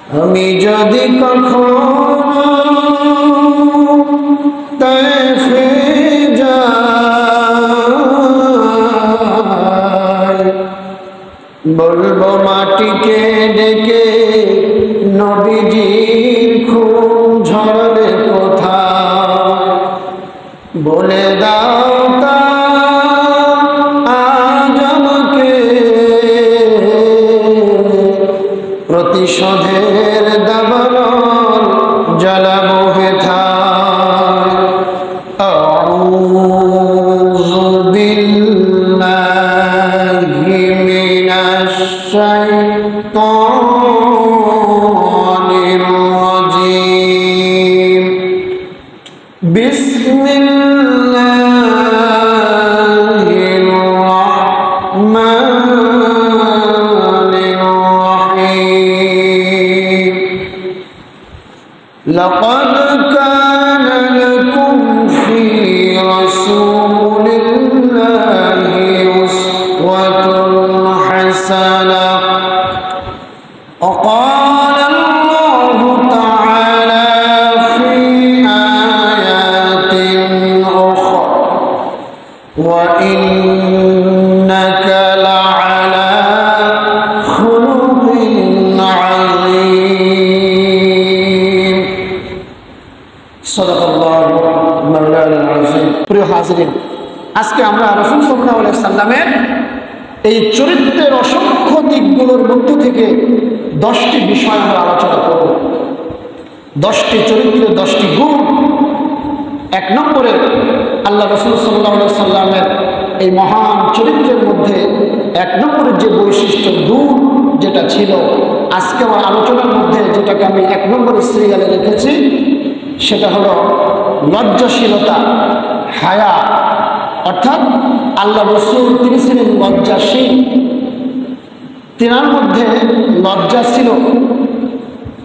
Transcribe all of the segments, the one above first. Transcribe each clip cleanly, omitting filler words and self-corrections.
আমি যদি কখনো তায়েফে যাই, বলবো মাটিকে ডেকে নবীজির খুন ঝরলে কোথায়, বলে দাও তা আজ আমাকে, প্রতিশোধের দাবানল জ্বালাবো হেথায়। আউযু বিল্লাহি মিনাশ শাইতানির রাজীম। বিসমিল্লাহির রাহমানির রাহিম। লাকাদ কানা লাকুম ফী রাসূলিল্লাহি উসওয়াতুন হাসানাহ। وقال الله تعالى في آيات أخرى وإنك لعلى خلق عظيم صدق الله مولانا العظيم। প্রিয় হাজিরিন, আজকে আমরা রাসূল সাল্লাল্লাহু আলাইহি সাল্লামের এই চরিত্রের অসংখ্য দিকগুলোর মধ্য থেকে 10টি বিষয় আমরা আলোচনা করব। 10টি চরিত্রের 10টি গুণ। 1 নম্বরে আল্লাহ রাসূল সাল্লাল্লাহু আলাইহি সাল্লামের এই মহান চরিত্রের মধ্যে 1 নম্বরের যে বৈশিষ্ট্য গুণ যেটা ছিল, আজকে আমার আলোচনার মধ্যে যেটাকে আমি 1 নম্বরের সিরিয়ালে রেখেছি, সেটা হলো লজ্জাশীলতা, হায়া। অর্থাৎ আল্লাহ রাসূল তিনি ছিলেন লজ্জাশীল। তিনার মধ্যে লজ্জা ছিল।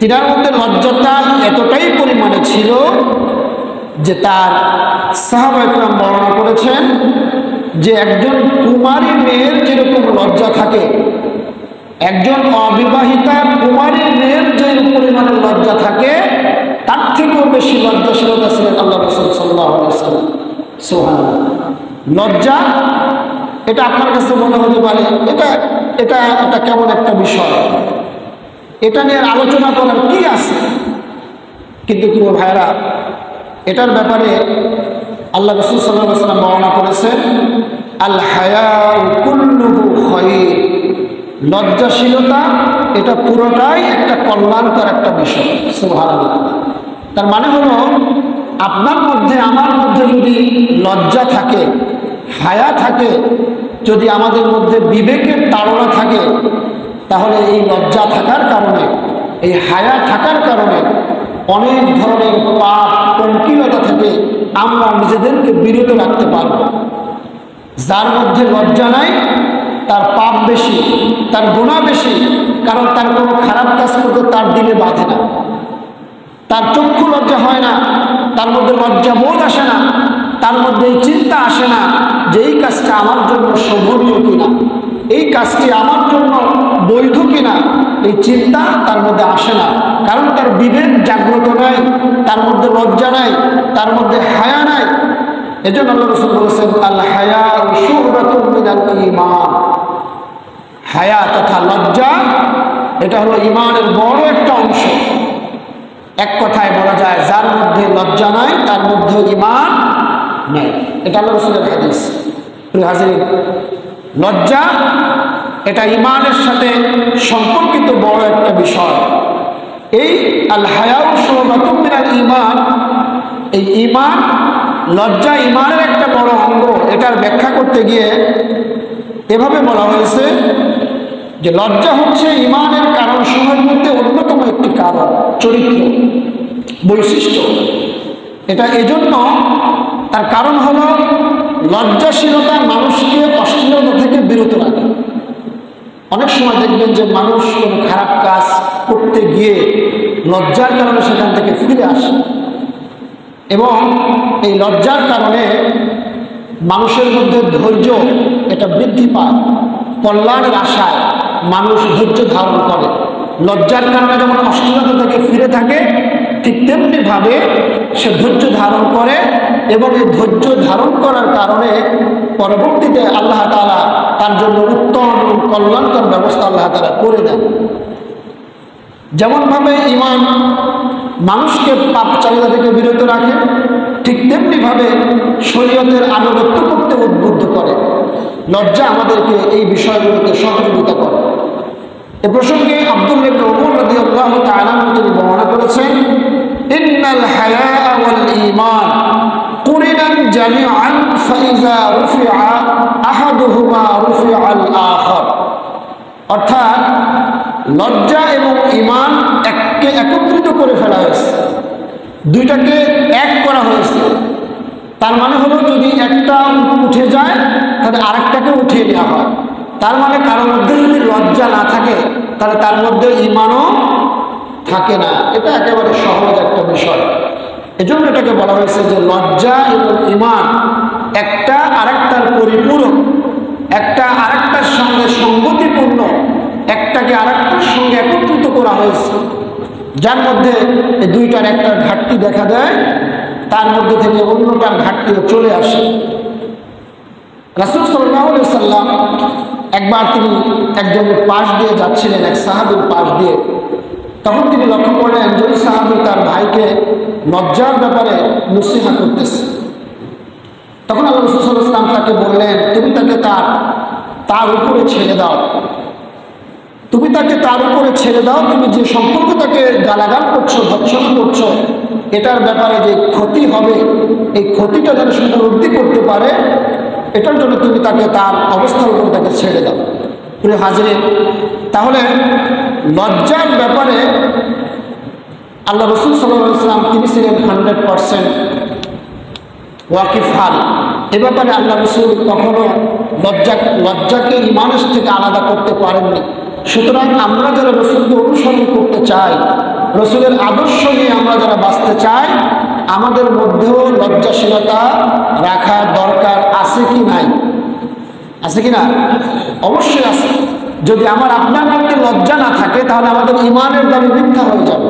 তিনার মধ্যে লজ্জাটা এতটাই পরিমাণে ছিল যে তার সাহাবায়ে কেরাম বর্ণনা করেছেন যে একজন কুমারী মেয়ের যেরকম লজ্জা থাকে, একজন অবিবাহিতা কুমারী মেয়ের যে পরিমাণে লজ্জা থাকে, তার থেকেও বেশি লজ্জাশীলতা ছিলেন আল্লাহ রাসূল সাল্লাল্লাহু আলাইহি ওয়াসাল্লাম। সুবহানাল্লাহ। লজ্জা এটা আপনার কাছে মনে হতে পারে এটা এটা এটা কেমন একটা বিষয়, এটা নিয়ে আলোচনা করার কি আছে? কিন্তু প্রিয় ভাইরা, এটার ব্যাপারে আল্লাহ রাসূল সাল্লাল্লাহু আলাইহি ওয়াসাল্লাম বর্ণনা করেছেন, আল হায়াউ কুল্লুহু খায়র। লজ্জাশীলতা এটা পুরোটাই একটা কল্যাণকর একটা বিষয়। সুবহানাল্লাহ। তার মানে হলো আপনার মধ্যে আমার মধ্যে যদি লজ্জা থাকে, হায়া থাকে, যদি আমাদের মধ্যে বিবেকের তাড়না থাকে, তাহলে এই লজ্জা থাকার কারণে, এই হায়া থাকার কারণে অনেক ধরনের পাপ পঙ্কিলতা থেকে আমরা নিজেদেরকে বিরত রাখতে পারব। যার মধ্যে লজ্জা নাই তার পাপ বেশি, তার গুনাহ বেশি, কারণ তার কোনো খারাপ কাজ করতে তার দিলে বাধে না, তার চক্ষু লজ্জা হয় না, তার মধ্যে লজ্জা বোধ আসে না, তার মধ্যে এই চিন্তা আসে না যে এই কাজটা আমার জন্য শোভনীয় কিনা, এই কাজটি আমার জন্য বৈধ কিনা, এই চিন্তা তার মধ্যে আসে না, কারণ তার বিবেক জাগ্রত নাই, তার মধ্যে লজ্জা নাই, তার মধ্যে হায়া নাই। এজন্য আল্লাহ রাসূল বলেছেন, আল হায়াউ শু'বাতুম মিনাল ঈমান। হায়া তথা লজ্জা এটা হলো ঈমানের বড় একটা অংশ। এক কথায় বলা যায়, যার মধ্যে লজ্জা নাই তার মধ্যে ঈমান নাই। এটা আল্লাহ রাসূলের হাদিস। প্রিয় হাজিরিন, লজ্জা এটা ঈমানের সাথে সম্পর্কিত বড় একটা বিষয়। এই আল হায়াউ শু'বাতুম মিনাল ঈমান, এই ঈমান, লজ্জা ঈমানের একটা বড় অঙ্গ। এটার ব্যাখ্যা করতে গিয়ে এভাবে বলা হয়েছে যে লজ্জা হচ্ছে ঈমানের কারণসমূহের মধ্যে অন্যতম একটি কারণ, চরিত্র, বৈশিষ্ট্য। এটা এজন্য, তার কারণ হলো লজ্জাশীলতা মানুষকে অশ্লীলতা থেকে বিরত রাখে। অনেক সময় দেখবেন যে মানুষ কোনো খারাপ কাজ করতে গিয়ে লজ্জার কারণে সেখান থেকে ফিরে আসে, এবং এই লজ্জার কারণে মানুষের মধ্যে ধৈর্য এটা বৃদ্ধি পায়। কল্যাণের আশায় মানুষ ধৈর্য ধারণ করে, লজ্জার কারণে যেমন অশ্লীলতা থেকে ফিরে থাকে, ঠিক তেমনিভাবে সে ধৈর্য ধারণ করে এবং এই ধৈর্য ধারণ করার কারণে পরবর্তীতে আল্লাহ তাআলা তার জন্য উত্তম এবং কল্যাণকর ব্যবস্থা আল্লাহ তাআলা করে দেন। যেমনভাবে ঈমান মানুষকে পাপ চালিতা থেকে বিরত রাখে, ঠিক তেমনিভাবে শরীয়তের আনুগত্য করতে উদ্বুদ্ধ করে। লজ্জা আমাদেরকে এই বিষয়গুলোতে সহযোগিতা করে। এ প্রসঙ্গে আব্দুল্লাহ ইবনে উমর রাদিয়াল্লাহু তাআলা তিনি বর্ণনা করেছেন, ইন্নাল হায়া ওয়াল ঈমান কুরিনান জামিআন ফাইযা রুফিআ আহাদুহুমা রুফিআল আখার। অর্থাৎ লজ্জা এবং ঈমান একত্রিত করে ফেলা হয়েছে, দুইটাকে এক করা হয়েছে। তার মানে হলো যদি একটা উঠে যায় তাহলে আরেকটাকে উঠিয়ে নেওয়া হয়। তার মানে কারোর মধ্যে যদি লজ্জা না থাকে তাহলে তার মধ্যে ঈমানও থাকে না। এটা একেবারে সহজ একটা বিষয়। এজন্য এটাকে বলা হয়েছে যে লজ্জা এবং ঈমান একটা আরেকটার পরিপূরক, একটা আরেকটার সঙ্গে সঙ্গতিপূর্ণ, একটাকে আরেকটার সঙ্গে একত্রিত করা হয়েছে। যার মধ্যে এই দুইটার একটা ঘাটতি দেখা দেয়, তার মধ্যে থেকে অন্যটার ঘাটতিও চলে আসে। রাসূল সাল্লাল্লাহু আলাইহি সাল্লাম একবার তিনি একজনের পাশ দিয়ে যাচ্ছিলেন, এক সাহাবীর পাশ দিয়ে। তখন তিনি লক্ষ্য করলেন যে ওই সাহাবী তার ভাইকে লজ্জার ব্যাপারে নসিহত করতেছে। তখন আল্লাহ রাসূল সাল্লাল্লাহু আলাইহি সাল্লাম তাকে বললেন, তুমি তাকে তার উপরে ছেড়ে দাও, তুমি তাকে তার উপরে ছেড়ে দাও। তুমি যে সম্পর্ক তাকে গালাগাল করছো, ভৎসনা করছো, এটার ব্যাপারে যে ক্ষতি হবে, এই ক্ষতিটা যেন সে উপলব্ধি করতে পারে, এটার জন্য তুমি তাকে তার অবস্থার উপরে তাকে ছেড়ে দাও। প্রিয় হাজিরিন, তাহলে লজ্জার ব্যাপারে আল্লাহ রাসূল সাল্লাল্লাহু আলাইহি ওয়াসাল্লাম তিনি ছিলেন 100% ওয়াকিফ হাল। এ ব্যাপারে আল্লাহ রাসূল কখনো লজ্জাকে ঈমানের থেকে আলাদা করতে পারেননি। সুতরাং আমরা যারা রাসূলকে অনুসরণ করতে চাই, রাসূলের আদর্শ নিয়ে আমরা যারা বাঁচতে চাই, আমাদের মধ্যেও লজ্জাশীলতা রাখা দরকার আছে কি নাই? আছে কি না? অবশ্যই আছে। যদি আমার আপনার মধ্যে লজ্জা না থাকে তাহলে আমাদের ঈমানের দাবি মিথ্যা হয়ে যাবে।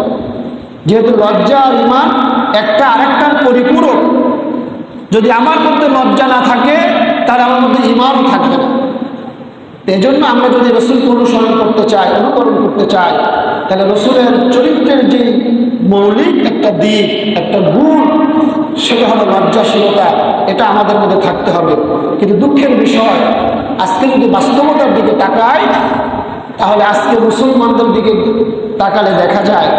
যেহেতু লজ্জা আর ঈমান একটা আরেকটার পরিপূরক। যদি আমার মধ্যে লজ্জা না থাকে তাহলে আমার মধ্যে ঈমানও থাকবে না। এই জন্য আমরা যদি রাসূলকে অনুসরণ করতে চাই, অনুকরণ করতে চাই, তাহলে রাসূলের চরিত্রের যে মৌলিক একটা দিক, একটা গুণ, সেটা হলো লজ্জাশীলতা। এটা আমাদের মধ্যে থাকতে হবে। কিন্তু দুঃখের বিষয়, আজকে যদি বাস্তবতার দিকে তাকাই তাহলে আজকে মুসলমানদের দিকে তাকালে দেখা যায়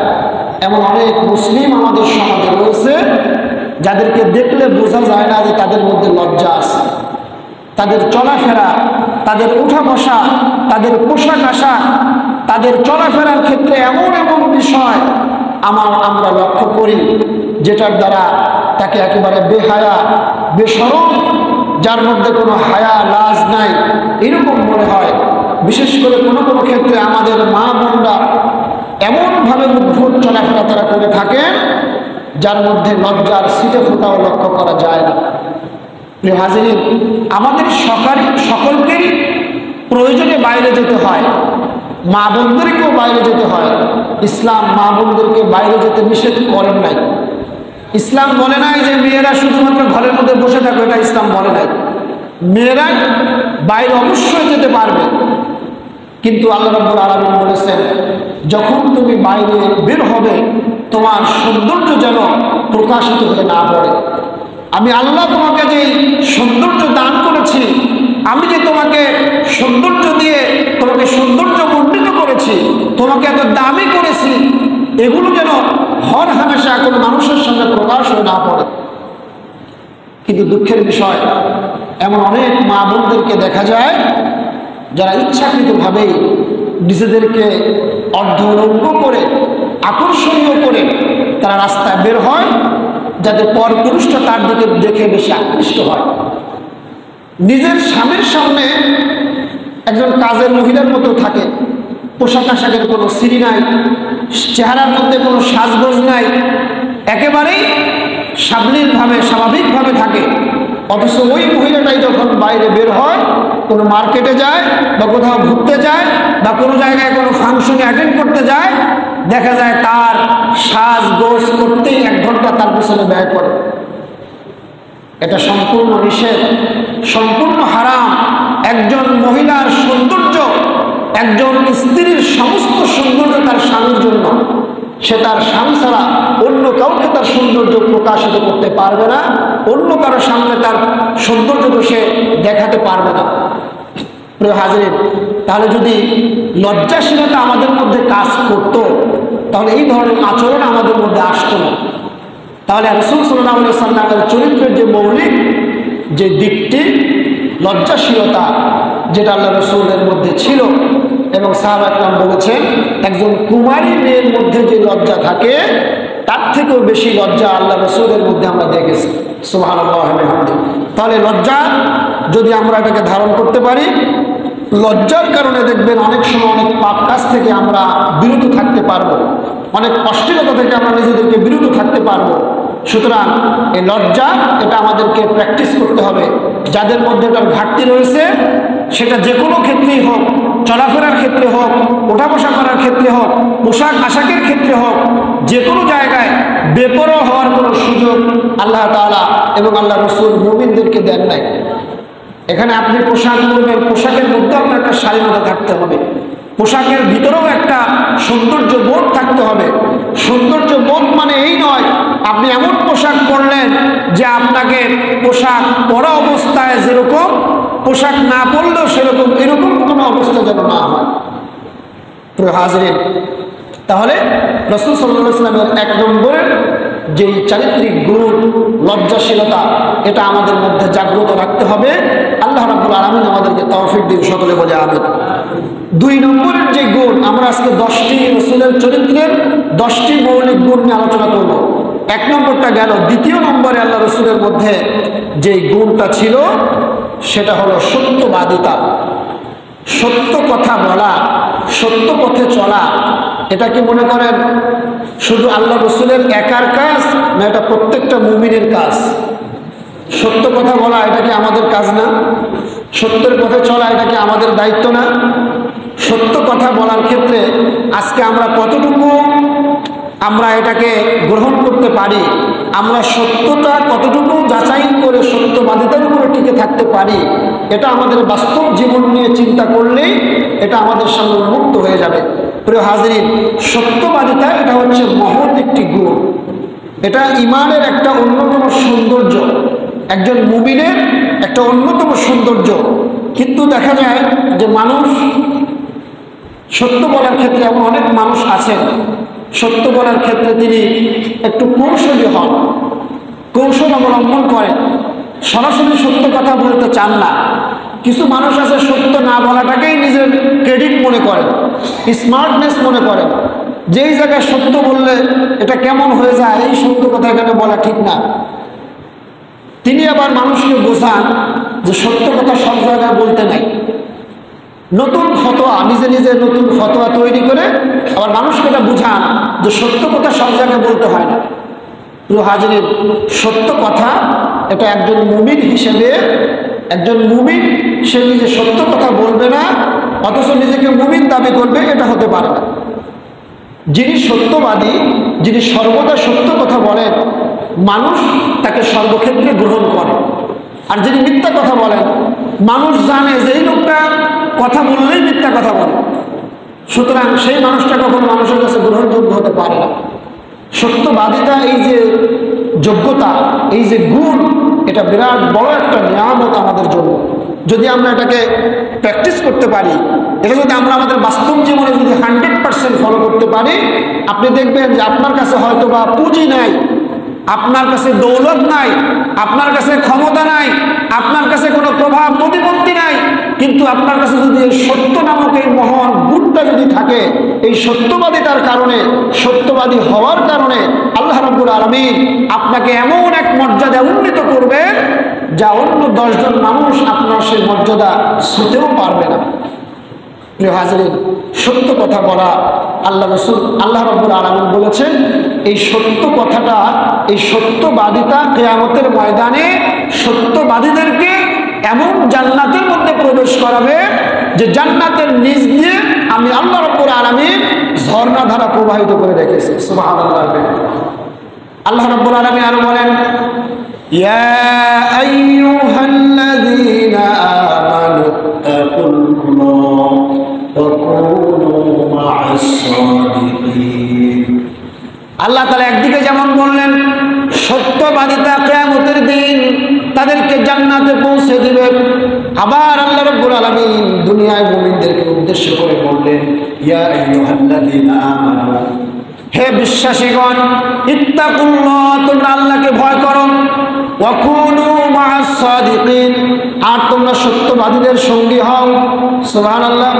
এমন অনেক মুসলিম আমাদের সমাজে রয়েছে যাদেরকে দেখলে বোঝা যায় না যে তাদের মধ্যে লজ্জা আছে। তাদের চলাফেরা, তাদের উঠা বসা, তাদের পোশাক আশাক, তাদের চলাফেরার ক্ষেত্রে এমন এমন বিষয় আমরা লক্ষ্য করি যেটার দ্বারা তাকে একেবারে বেহায়া, বেশরম, যার মধ্যে কোনো হায়া লাজ নাই, এরকম মনে হয়। বিশেষ করে কোনো কোনো ক্ষেত্রে আমাদের মা বোনরা এমনভাবে উদ্ভট চলাফেরা তারা করে থাকেন যার মধ্যে লজ্জার ছিটে ফোঁটাও লক্ষ্য করা যায় না। প্রিয় হাজিরিন, আমাদের সকলকেই প্রয়োজনে বাইরে যেতে হয়, মা বোনদেরকেও বাইরে যেতে হয়। ইসলাম মা বোনদেরকে বাইরে যেতে নিষেধ করেন নাই। ইসলাম বলে নাই যে মেয়েরা শুধুমাত্র ঘরের মধ্যে বসে থাকবে, এটা ইসলাম বলে নাই। মেয়েরা বাইরে অবশ্যই যেতে পারবে, কিন্তু আল্লাহ রাব্বুল আলামিন বলেছেন যখন তুমি বাইরে বের হবে তোমার সৌন্দর্য যেন প্রকাশিত হয়ে না পড়ে। আমি আল্লাহ তোমাকে যে সৌন্দর্য দান করেছি, আমি যে তোমাকে সৌন্দর্য দিয়ে তোমাকে সৌন্দর্য মণ্ডিত করেছি, তোমাকে এত দামি করেছি, এগুলো যেন হর হামেশা কোনো মানুষের সঙ্গে প্রকাশ হয়ে না পড়ে। কিন্তু দুঃখের বিষয়, এমন অনেক মা বোনদেরকে দেখা যায় যারা ইচ্ছাকৃতভাবেই নিজেদেরকে অর্ধনগ্ন করে, আকর্ষণীয় করে তারা রাস্তায় বের হয়, যাতে পরপুরুষটা তার দিকে দেখে বেশি আকৃষ্ট হয়। নিজের স্বামীর সামনে একজন কাজের মহিলার মতো থাকে, পোশাক আশাকের কোনো সিঁড়ি নাই, চেহারার মধ্যে কোনো সাজগোজ নাই, একেবারেই সাবলীলভাবে স্বাভাবিকভাবে থাকে। অথচ ওই মহিলাটাই যখন বাইরে বের হয় কোনো মার্কেটে যায় বা কোথাও ঘুরতে যায় বা কোনো জায়গায় কোনো ফাংশনে অ্যাটেন্ড করতে যায়, দেখা যায় তার সাজগোজ করতেই 1 ঘন্টা তার পিছনে ব্যয় করে। এটা সম্পূর্ণ নিষেধ, সম্পূর্ণ হারাম। একজন মহিলার সৌন্দর্য, একজন স্ত্রীর সমস্ত সৌন্দর্য তার স্বামীর জন্য। সে তার স্বামী ছাড়া অন্য কাউকে তার সৌন্দর্য প্রকাশিত করতে পারবে না, অন্য কারো সামনে তার সৌন্দর্যকে সে দেখাতে পারবে না। প্রিয় হাজরিন, তাহলে যদি লজ্জাশীলতা আমাদের মধ্যে কাজ করত, তাহলে এই ধরনের আচরণ আমাদের মধ্যে আসতো না। তাহলে রাসূল সাল্লাল্লাহু আলাইহি ওয়াসাল্লামের চরিত্রের যে মৌলিক যে দিকটি লজ্জাশীলতা, যেটা আল্লাহ রাসূলের মধ্যে ছিল, এবং সাহাবা একরাম বলেছেন একজন কুমারী মেয়ের মধ্যে যে লজ্জা থাকে তার থেকেও বেশি লজ্জা আল্লাহ রাসূলের মধ্যে আমরা দেখেছি। সুবহানাল্লাহ ওয়া বিহামদিহি। তাহলে লজ্জা যদি আমরা এটাকে ধারণ করতে পারি, লজ্জার কারণে দেখবেন অনেক সময় অনেক পাপ কাজ থেকে আমরা বিরত থাকতে পারবো, অনেক অশ্লীলতা থেকে আমরা নিজেদেরকে বিরত থাকতে পারবো। সুতরাং এই লজ্জা এটা আমাদেরকে প্র্যাকটিস করতে হবে। যাদের মধ্যে এটার ঘাটতি রয়েছে, সেটা যে কোনো ক্ষেত্রেই হোক, চলাফেরার ক্ষেত্রে হোক, ওঠা বসা করার ক্ষেত্রে হোক, পোশাক আশাকের ক্ষেত্রে হোক, যে কোনো জায়গায় বেপরোয়া হওয়ার কোনো সুযোগ আল্লাহ তাআলা এবং আল্লাহ রাসূল মুমিনদেরকে দেন নাই। এখানে আপনি পোশাক পরবেন, পোশাকের মধ্যে আপনার একটা শালীনতা থাকতে হবে, পোশাকের ভিতরেও একটা সৌন্দর্য বোধ থাকতে হবে। সৌন্দর্য বোধ মানে এই নয় আপনি এমন পোশাক পরলেন যে আপনাকে পোশাক পরা অবস্থায় যেরকম, পোশাক না পরলেও সেরকম, এরকম কোনো অবস্থা যেন না হয়। প্রিয় হাজরিন, তাহলে রাসূল সাল্লাল্লাহু আলাইহি ওয়াসাল্লামের 1 নম্বরের যেই চারিত্রিক গুণ লজ্জাশীলতা, এটা আমাদের মধ্যে জাগ্রত রাখতে হবে। আল্লাহ রাব্বুল আলামিন আমাদেরকে তৌফিক দিন, সকলে বলে আমিন। 2 নম্বরের যে গুণ, আমরা আজকে 10টি রাসূলের চরিত্রের 10টি মৌলিক গুণ নিয়ে আলোচনা করব। 1 নম্বরটা গেল। 2য় নম্বরে আল্লাহ রাসূলের মধ্যে যে গুণটা ছিল সেটা হলো সত্যবাদিতা, সত্য কথা বলা, সত্য পথে চলা। এটা কি মনে করেন শুধু আল্লাহ রাসূলের একার কাজ, না এটা প্রত্যেকটা মুমিনের কাজ? সত্য কথা বলা এটা কি আমাদের কাজ না? সত্যের পথে চলা এটা কি আমাদের দায়িত্ব না? সত্য কথা বলার ক্ষেত্রে আজকে আমরা কতটুকু আমরা এটাকে গ্রহণ করতে পারি, আমরা সত্যটা কতটুকু যাচাই করে সত্যবাদিতার উপরে টিকে থাকতে পারি, এটা আমাদের বাস্তব জীবন নিয়ে চিন্তা করলেই এটা আমাদের সামনে উন্মুক্ত হয়ে যাবে। প্রিয় হাজরিন, সত্যবাদিতা এটা হচ্ছে মহৎ একটি গুণ, এটা ঈমানের একটা অন্যতম সৌন্দর্য, একজন মুমিনের একটা অন্যতম সৌন্দর্য। কিন্তু দেখা যায় যে মানুষ সত্য বলার ক্ষেত্রে, এমন অনেক মানুষ আছেন সত্য বলার ক্ষেত্রে তিনি একটু কৌশলী হন, কৌশল অবলম্বন করেন, সরাসরি সত্য কথা বলতে চান না। কিছু মানুষ আছে সত্য না বলাটাকেই নিজের ক্রেডিট মনে করেন, স্মার্টনেস মনে করেন, যেই জায়গায় সত্য বললে এটা কেমন হয়ে যায়, এই সত্য কথা এখানে বলা ঠিক না। তিনি আবার মানুষকে বোঝান যে সত্য কথা সব জায়গায় বলতে নাই। নতুন ফতোয়া, নিজে নিজে নতুন ফতোয়া তৈরি করে আবার মানুষকে এটা বুঝান যে সত্য কথা সব জায়গায় বলতে হয় না। প্রিয় হাজরিন, সত্য কথা এটা একজন মুমিন হিসেবে, একজন মুমিন সে নিজে সত্য কথা বলবে না অথচ নিজেকে মুমিন দাবি করবে, এটা হতে পারে না। যিনি সত্যবাদী, যিনি সর্বদা সত্য কথা বলেন, মানুষ তাকে সর্বক্ষেত্রে গ্রহণ করে। আর যিনি মিথ্যা কথা বলেন, মানুষ জানে যে এই লোকটা কথা বললেই মিথ্যা কথা বলে, সুতরাং সেই মানুষটা কখনো মানুষের কাছে গ্রহণযোগ্য হতে পারে না। সত্যবাদিতা, এই যে যোগ্যতা, এই যে গুণ, এটা বিরাট বড় একটা নিয়ামত আমাদের জন্য। যদি আমরা এটাকে প্র্যাকটিস করতে পারি, এটা যদি আমরা আমাদের বাস্তব জীবনে যদি 100% ফলো করতে পারি, আপনি দেখবেন যে আপনার কাছে হয়তো বা পুঁজি নাই, আপনার কাছে দৌলত নাই, আপনার কাছে ক্ষমতা নাই, আপনার কাছে কোনো প্রভাব প্রতিপত্তি নাই, কিন্তু আপনার কাছে যদি এই সত্য নামক এই মহান গুণটা যদি থাকে, এই সত্যবাদিতার কারণে, সত্যবাদী হওয়ার কারণে আল্লাহ রাব্বুল আলামিন আপনাকে এমন এক মর্যাদা উন্নীত করবেন যা অন্য 10 জন মানুষ আপনার সেই মর্যাদা ছুঁতেও পারবে না। প্রিয় হাজরিন, সত্য কথা বলা, আল্লাহ রাসূল, আল্লাহ রাব্বুল আলামিন বলেছেন এই সত্য কথাটা, এই সত্যবাদিতা কিয়ামতের ময়দানে সত্যবাদীদেরকে এমন জান্নাতের মধ্যে প্রবেশ করাবে যে জান্নাতের নিচ দিয়ে আমি আল্লাহ রাব্বুল আলামিন ঝর্ণা ধারা প্রবাহিত করে রেখেছি। সুবহানাল্লাহ। আল্লাহ রাব্বুল আলামিন আরো বলেন, ইয়া আইয়ুহাল্লাযীনা আমানু তাকুল্লাহ ওয়া কুনু মা'আস সাদিকিন। আল্লাহ তাআলা একদিকে যেমন বললেন সত্যবাদিতা কিয়ামতের দিন তাদেরকে জান্নাতে পৌঁছে দিবে, আবার আল্লাহ রাব্বুল আলামিন দুনিয়ায় মুমিনদেরকে উদ্দেশ্য করে বললেন, ইয়া আইয়ুহাল্লাযীনা আমানু, হে বিশ্বাসীগণ, ইত্তাকুল্লাহ, তোমরা আল্লাহকে ভয় করো, ওয়া কুনু মা'আস সাদিকিন, আর তোমরা সত্যবাদীদের সঙ্গী হও। সুবহানাল্লাহ।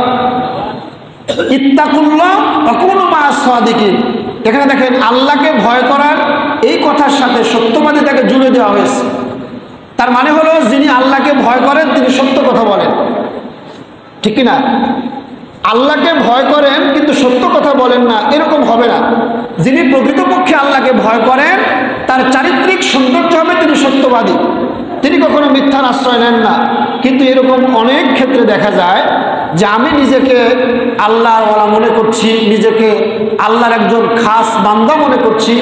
ইত্তাকুল্লাহ ওয়া কুনু মা'আস সাদিকিন, এখানে দেখেন আল্লাহকে ভয় করার এই কথার সাথে সত্যবাদিতাকে জুড়ে দেওয়া হয়েছে। তার মানে হলো যিনি আল্লাহকে ভয় করেন তিনি সত্য কথা বলেন, ঠিক কিনা? আল্লাহকে ভয় করেন কিন্তু সত্য কথা বলেন না, এরকম হবে না। যিনি প্রকৃতপক্ষে আল্লাহকে ভয় করেন তার চারিত্রিক সৌন্দর্য হবে তিনি সত্যবাদী, তিনি কখনো মিথ্যার আশ্রয় নেন না। কিন্তু এরকম অনেক ক্ষেত্রে দেখা যায় যে আমি নিজেকে আল্লাহওয়ালা মনে করছি, নিজেকে আল্লাহর একজন খাস বান্দা মনে করছি,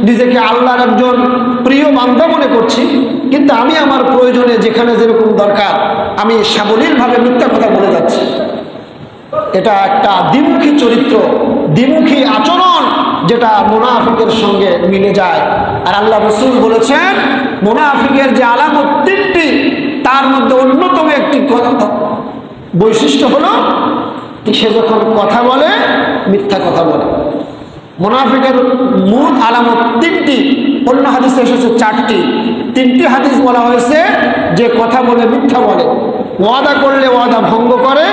নিজেকে আল্লাহর একজন প্রিয় বান্দা মনে করছি, কিন্তু আমি আমার প্রয়োজনে যেখানে যেরকম দরকার আমি সাবলীলভাবে মিথ্যা কথা বলে যাচ্ছি। এটা একটা দ্বিমুখী চরিত্র, দ্বিমুখী আচরণ, যেটা মুনাফিকের সঙ্গে মিলে যায়। আর আল্লাহ রাসূল বলেছেন মুনাফিকের যে আলামত তিনটি, তার মধ্যে অন্যতম একটি বৈশিষ্ট্য হলো সে যখন কথা বলে মিথ্যা কথা বলে। মুনাফিকের মূল আলামত তিনটি, অন্য হাদিসে এসেছে চারটি, তিনটি হাদিস বলা হয়েছে যে কথা বলে মিথ্যা বলে, ওয়াদা করলে ওয়াদা ভঙ্গ করে,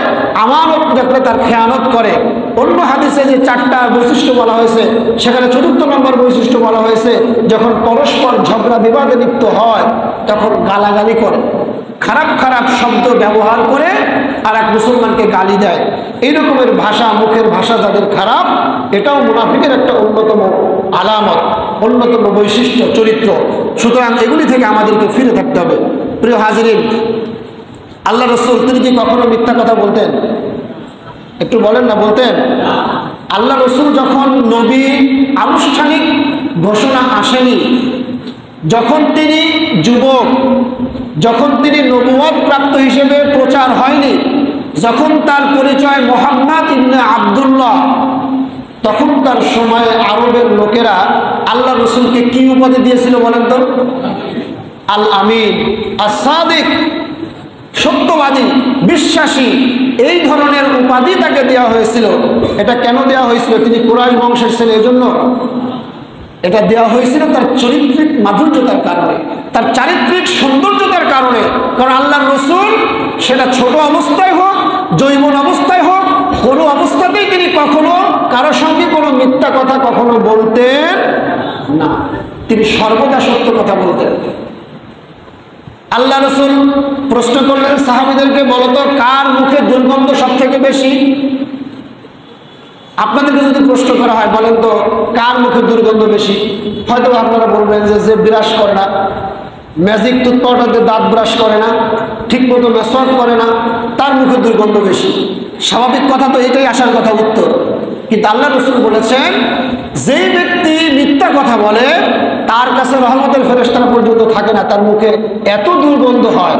আমানত রাখলে তার খেয়ানত করে। অন্য হাদিসে যে চারটা বৈশিষ্ট্য বলা হয়েছে সেখানে চতুর্থ নম্বর বৈশিষ্ট্য বলা হয়েছে যখন পরস্পর ঝগড়া বিবাদে লিপ্ত হয় তখন গালাগালি করে, খারাপ খারাপ শব্দ ব্যবহার করে আর এক মুসলমানকে গালি দেয়। এই রকমের ভাষা, মুখের ভাষা যাদের খারাপ, এটাও মুনাফিকের একটা অন্যতম আলামত, অন্যতম বৈশিষ্ট্য, চরিত্র। সুতরাং এগুলি থেকে আমাদেরকে ফিরে থাকতে হবে। প্রিয় হাজিরিন, আল্লাহ রাসূল তিনি কি কখনো মিথ্যা কথা বলতেন? একটু বলেন না, বলতেন? আল্লাহ রাসূল যখন নবী আনুষ্ঠানিক ঘোষণা আসেনি, যখন তিনি যুবক, যখন তিনি নবুয়ত প্রাপ্ত হিসেবে প্রচার হয়নি, যখন তার পরিচয় মুহাম্মদ ইবনে আব্দুল্লাহ, তখনকার সময়ে আরবের লোকেরা আল্লাহ রাসূলকে কি উপাধি দিয়েছিল বলেন তো? আল আমিন, আস-সাদিক, সত্যবাদী, বিশ্বাসী, এই ধরনের উপাধি তাকে দেওয়া হয়েছিল। এটা কেন দেওয়া হয়েছিল? তিনি কুরাইশ বংশের ছেলে, এজন্য এটা দেওয়া হয়েছিল তার চরিত্রিক মাধুর্যতার কারণে, তার চারিত্রিক সৌন্দর্যতার কারণে। কারণ আল্লাহর রাসূল সেটা ছোট অবস্থায় হোক, যৌবন অবস্থায় হোক, কোনো অবস্থাতেই তিনি কখনো কারোর সঙ্গে কোনো মিথ্যা কথা কখনো বলতেন না, তিনি সর্বদা সত্য কথা বলতেন। আল্লাহ রাসূল প্রশ্ন করলেন সাহাবীদেরকে, বলতো কার মুখে দুর্গন্ধ সব থেকে বেশি? আপনাদেরকে যদি প্রশ্ন করা হয় বলেন তো কার মুখে দুর্গন্ধ বেশি, হয়তো আপনারা বলবেন যে ব্রাশ করে না, ম্যাজিক টুথপাউডার দিয়ে দাঁত ব্রাশ করে না, ঠিক মতো মেসওয়াক করে না, তার মুখে দুর্গন্ধ বেশি। স্বাভাবিক কথা তো এটাই আসার কথা, উত্তর। কিন্তু আল্লাহ রাসূল বলেছেন যেই ব্যক্তি মিথ্যা কথা বলে তার কাছে রহমতের ফেরেশতারা পর্যন্ত থাকে না, তার মুখে এত দুর্গন্ধ হয়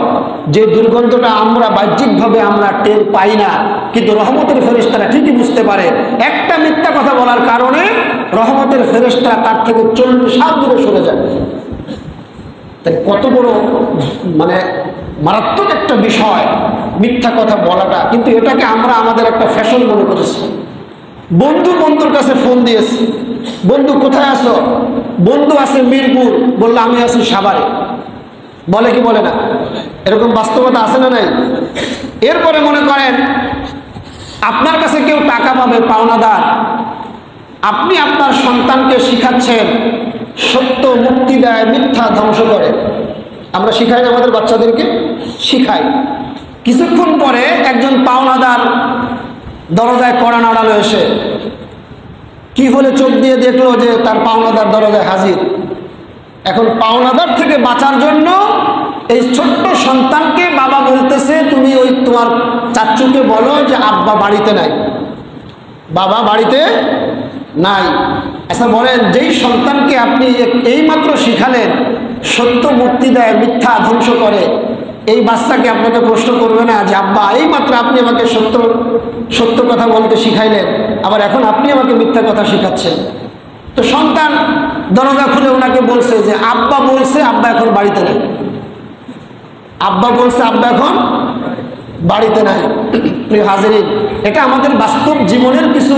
যে দুর্গন্ধটা আমরা বাহ্যিকভাবে আমরা টের পাই না, কিন্তু রহমতের ফেরেশতারা ঠিকই বুঝতে পারে। একটা মিথ্যা কথা বলার কারণে রহমতের ফেরেশতারা তার থেকে 40 হাত দূরে সরে যায়। তাই কত বড় মানে মারাত্মক একটা বিষয় মিথ্যা কথা বলাটা। কিন্তু এটাকে আমরা আমাদের একটা ফ্যাশন মনে করেছি। বন্ধু বন্ধুর কাছে ফোন দিয়েছি, বন্ধু কোথায় আছো? বন্ধু আছে মিরপুর, বললো আমি আছি সাভারে। বলে কি বলে না? এরকম বাস্তবতা আছে না নাই? এরপরে মনে করেন আপনার কাছে কেউ টাকা পাবে, পাওনাদার, আপনি আপনার সন্তানকে শিখাচ্ছেন সত্য মুক্তি দেয়, মিথ্যা ধ্বংস করে। আমরা শিখাই না আমাদের বাচ্চাদেরকে? শিখাই। কিছুক্ষণ পরে একজন পাওনাদার দরজায় কড়া নাড়ালো, এসে কি হলে চোখ দিয়ে দেখলো যে তার পাওনাদার দরজায় হাজির। এখন পাওনাদার থেকে বাঁচার জন্য এই ছোট্ট সন্তানকে বাবা বলতেছে, তুমি ওই তোমার চাচুকে বলো যে আব্বা বাড়িতে নাই, বাবা বাড়িতে নাই। আচ্ছা বলেন, যেই সন্তানকে আপনি এইমাত্র শিখালেন সত্য মুক্তি দেয়, মিথ্যা ধ্বংস করে, এই বাচ্চাকে আপনাকে প্রশ্ন করবে না যে আব্বা এইমাত্র আপনি আমাকে সত্য সত্য কথা বলতে শিখাইলেন, আবার এখন আপনি আমাকে মিথ্যা কথা শিখাচ্ছেন? তো সন্তান দরজা খুলে ওনাকে বলছে যে আব্বা বলছে আব্বা এখন বাড়িতে নেই, আব্বা বলছে আব্বা এখন বাড়িতে নাই। প্রিয় হাজিরিন, এটা আমাদের বাস্তব জীবনের কিছু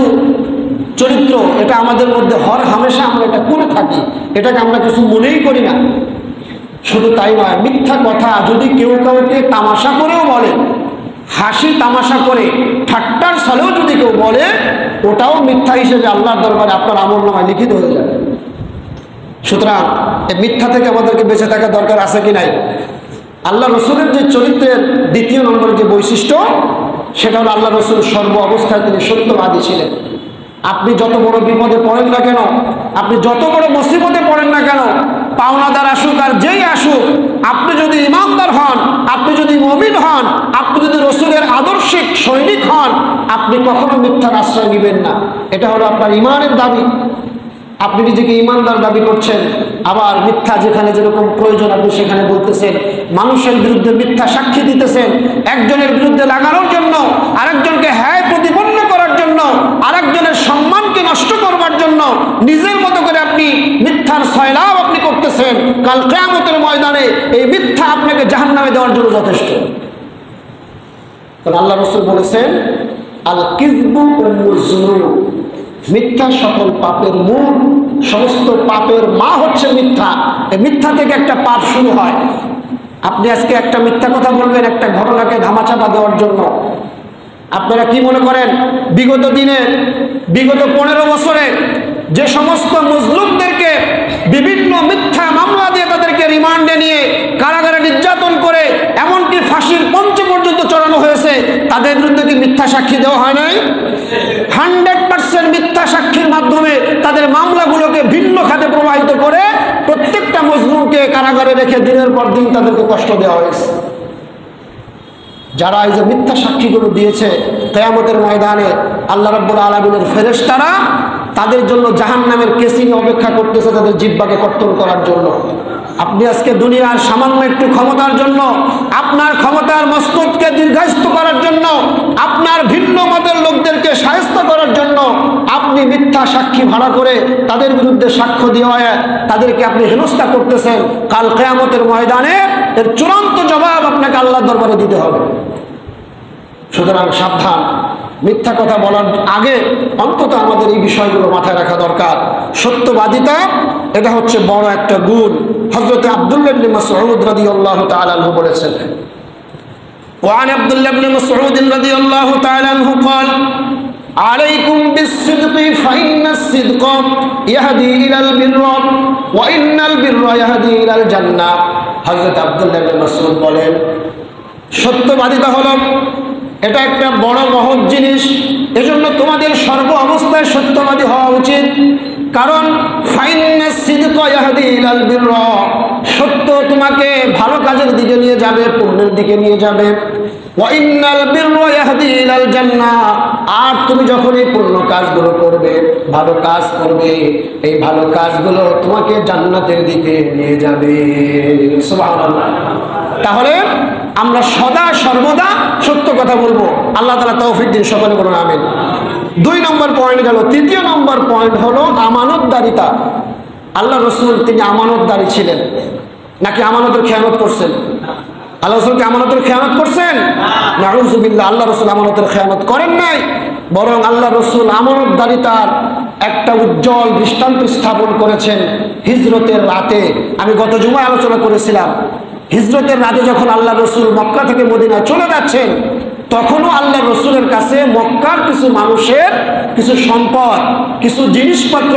চরিত্র, এটা আমাদের মধ্যে হর হামেশা আমরা এটা করে থাকি, এটাকে আমরা কিছু মনেই করি না। শুধু তাই নয়, মিথ্যা কথা যদি কেউ কাউকে তামাশা করেও বলে, হাসি তামাশা করে ঠাট্টার ছলেও যদি কেউ বলে, ওটাও মিথ্যা হিসেবে আল্লাহর দরবারে আপনার আমলনামায় লিখিত হয়ে যাবে। সুতরাং এই মিথ্যা থেকে আমাদেরকে বেঁচে থাকা দরকার আছে কি নাই? আল্লাহ রসুলের যে চরিত্রের দ্বিতীয় নম্বরের যে বৈশিষ্ট্য, সেটা হলো আল্লাহ রসুল সর্ব অবস্থায় তিনি সত্যবাদী ছিলেন। আপনি যত বড় বিপদে পড়েন না কেন, আপনি যত বড় মুসিবতে পড়েন না কেন, পাওনাদার আসুক আর যেই আসুক, আপনি যদি ইমানদার হন, আপনি যদি মুমিন হন, আপনি যদি রসুলের আদর্শিক সৈনিক হন, আপনি কখনো মিথ্যার আশ্রয় নেবেন না। এটা হলো আপনার ইমানের দাবি। আপনি নিজেকে ইমানদার দাবি করছেন, আবার মিথ্যা যেখানে যেরকম প্রয়োজন আপনি সেখানে বলতেছেন, মানুষের বিরুদ্ধে মিথ্যা সাক্ষী দিতেছেন, একজনের বিরুদ্ধে লাগানোর জন্য, আরেকজনকে হ্যায় প্রতিপন্ন করার জন্য, আরেকজনের সম্মানকে নষ্ট করবার জন্য নিজের মতো করে আপনি মিথ্যার সয়লাভ আপনি করতেছেন। কাল কিয়ামতের ময়দানে এই মিথ্যা আপনাকে জাহান্নামে দেওয়ার জন্য যথেষ্ট। কারণ আল্লাহ রাসূল বলেছেন, আল কিযবু উম্মুজ যুনুব, মিথ্যা সকল পাপের মূল, সমস্ত পাপের মা হচ্ছে মিথ্যা। এই মিথ্যা থেকে একটা পাপ শুরু হয়। আপনি আজকে একটা মিথ্যা কথা বলবেন একটা ঘটনাকে ধামাচাপা দেওয়ার জন্য। আপনারা কি মনে করেন বিগত দিনে, বিগত 15 বছরে যে সমস্ত মজলুমদেরকে বিভিন্ন মিথ্যা মামলা দিয়ে তাদেরকে রিমান্ডে নিয়ে কারাগারে নির্যাতন করে এমনকি ফাঁসির মঞ্চ পর্যন্ত চড়ানো হয়েছে, তাদের বিরুদ্ধে কি মিথ্যা সাক্ষী দেওয়া হয় নাই? 100% মিথ্যা সাক্ষীর মাধ্যমে তাদের মামলাগুলোকে ভিন্ন খাতে প্রবাহিত করে প্রত্যেকটা মজলুমকে কারাগারে রেখে দিনের পর দিন তাদেরকে কষ্ট দেওয়া হয়েছে। যারা এই যে মিথ্যা সাক্ষীগুলো দিয়েছে, কিয়ামতের ময়দানে আল্লাহ রাব্বুল আলামিনের ফেরেশতারা তাদের জন্য জাহান্নামের কেসিং অপেক্ষা করতেছে, তাদের জিহ্বাকে কর্তন করার জন্য। আপনি আজকে দুনিয়ার সামান্য একটু ক্ষমতার জন্য, আপনার ক্ষমতার মস্তককে দীর্ঘায়িত করার জন্য, আপনার ভিন্ন মতের লোকদেরকে শায়েস্তা করার জন্য আপনি মিথ্যা সাক্ষী ভাড়া করে তাদের বিরুদ্ধে সাক্ষ্য দিয়ে তাদেরকে আপনি হেনস্থা করতেছেন। কাল কিয়ামতের ময়দানে এর চূড়ান্ত জবাব আপনাকে আল্লাহর দরবারে দিতে হবে। সুতরাং সাবধান, মিথ্যা কথা বলার আগে অন্তত আমাদের এই বিষয়গুলো মাথায় রাখা দরকার। সত্যবাদিতা এটা হচ্ছে বড় একটা গুণ। হযরত আব্দুল্লাহ ইবনে মাসউদ রাদিয়াল্লাহু তাআলা আনহু বলেছেন, وعن عبد الله بن مسعود رضي الله تعالى عنه قال عليكم بالصدق فإن الصدق يهدي إلى البر وإن البر يهدي إلى الجنة। হযরত আব্দুল্লাহ ইবনে মাসউদ বলেন, সত্যবাদিতা হলো এটা একটা বড় মহৎ জিনিস, এজন্য তোমাদের সর্ব অবস্থায় সত্যবাদী হওয়া উচিত। কারণ ফাইন্নাস সিদকা ইয়াহদি ইলাল বিরর, সত্য তোমাকে ভালো কাজের দিকে নিয়ে যাবে, পুণ্যের দিকে নিয়ে যাবে। ওয়া ইন্নাল বিররা ইয়াহদি ইলাল জান্নাহ, আর তুমি যখন এই পুণ্য কাজগুলো করবে, ভালো কাজ করবে, এই ভালো কাজগুলো তোমাকে জান্নাতের দিকে নিয়ে যাবে। সুবহানাল্লাহ। তাহলে আমরা সদা সর্বদা সত্য কথা বলবো। আল্লাহ তাআলা তৌফিক দিন, সকলে বলুন আমিন। 2 নম্বর পয়েন্ট গেল। 3 নম্বর পয়েন্ট হলো আমানতদারিতা। আল্লাহ রসুল তিনি আমানতদারি ছিলেন নাকি আমানতের খেয়ানত করছেন? আল্লাহ রসুল কি আমানতের খেয়ানত করছেন? নাউযুবিল্লাহ, আল্লাহ রসুল আমানতের খেয়ানত করেন নাই, বরং আল্লাহ রসুল আমানতদারিতার একটা উজ্জ্বল দৃষ্টান্ত স্থাপন করেছেন হিজরতের রাতে। আমি গত জুমায় আলোচনা করেছিলাম, হিজরতের রাতে যখন আল্লাহ রসুল মক্কা থেকে মদিনায় চলে যাচ্ছেন, তখনও আল্লাহ রসুলের কাছে মক্কার কিছু মানুষের কিছু সম্পদ, কিছু জিনিসপত্র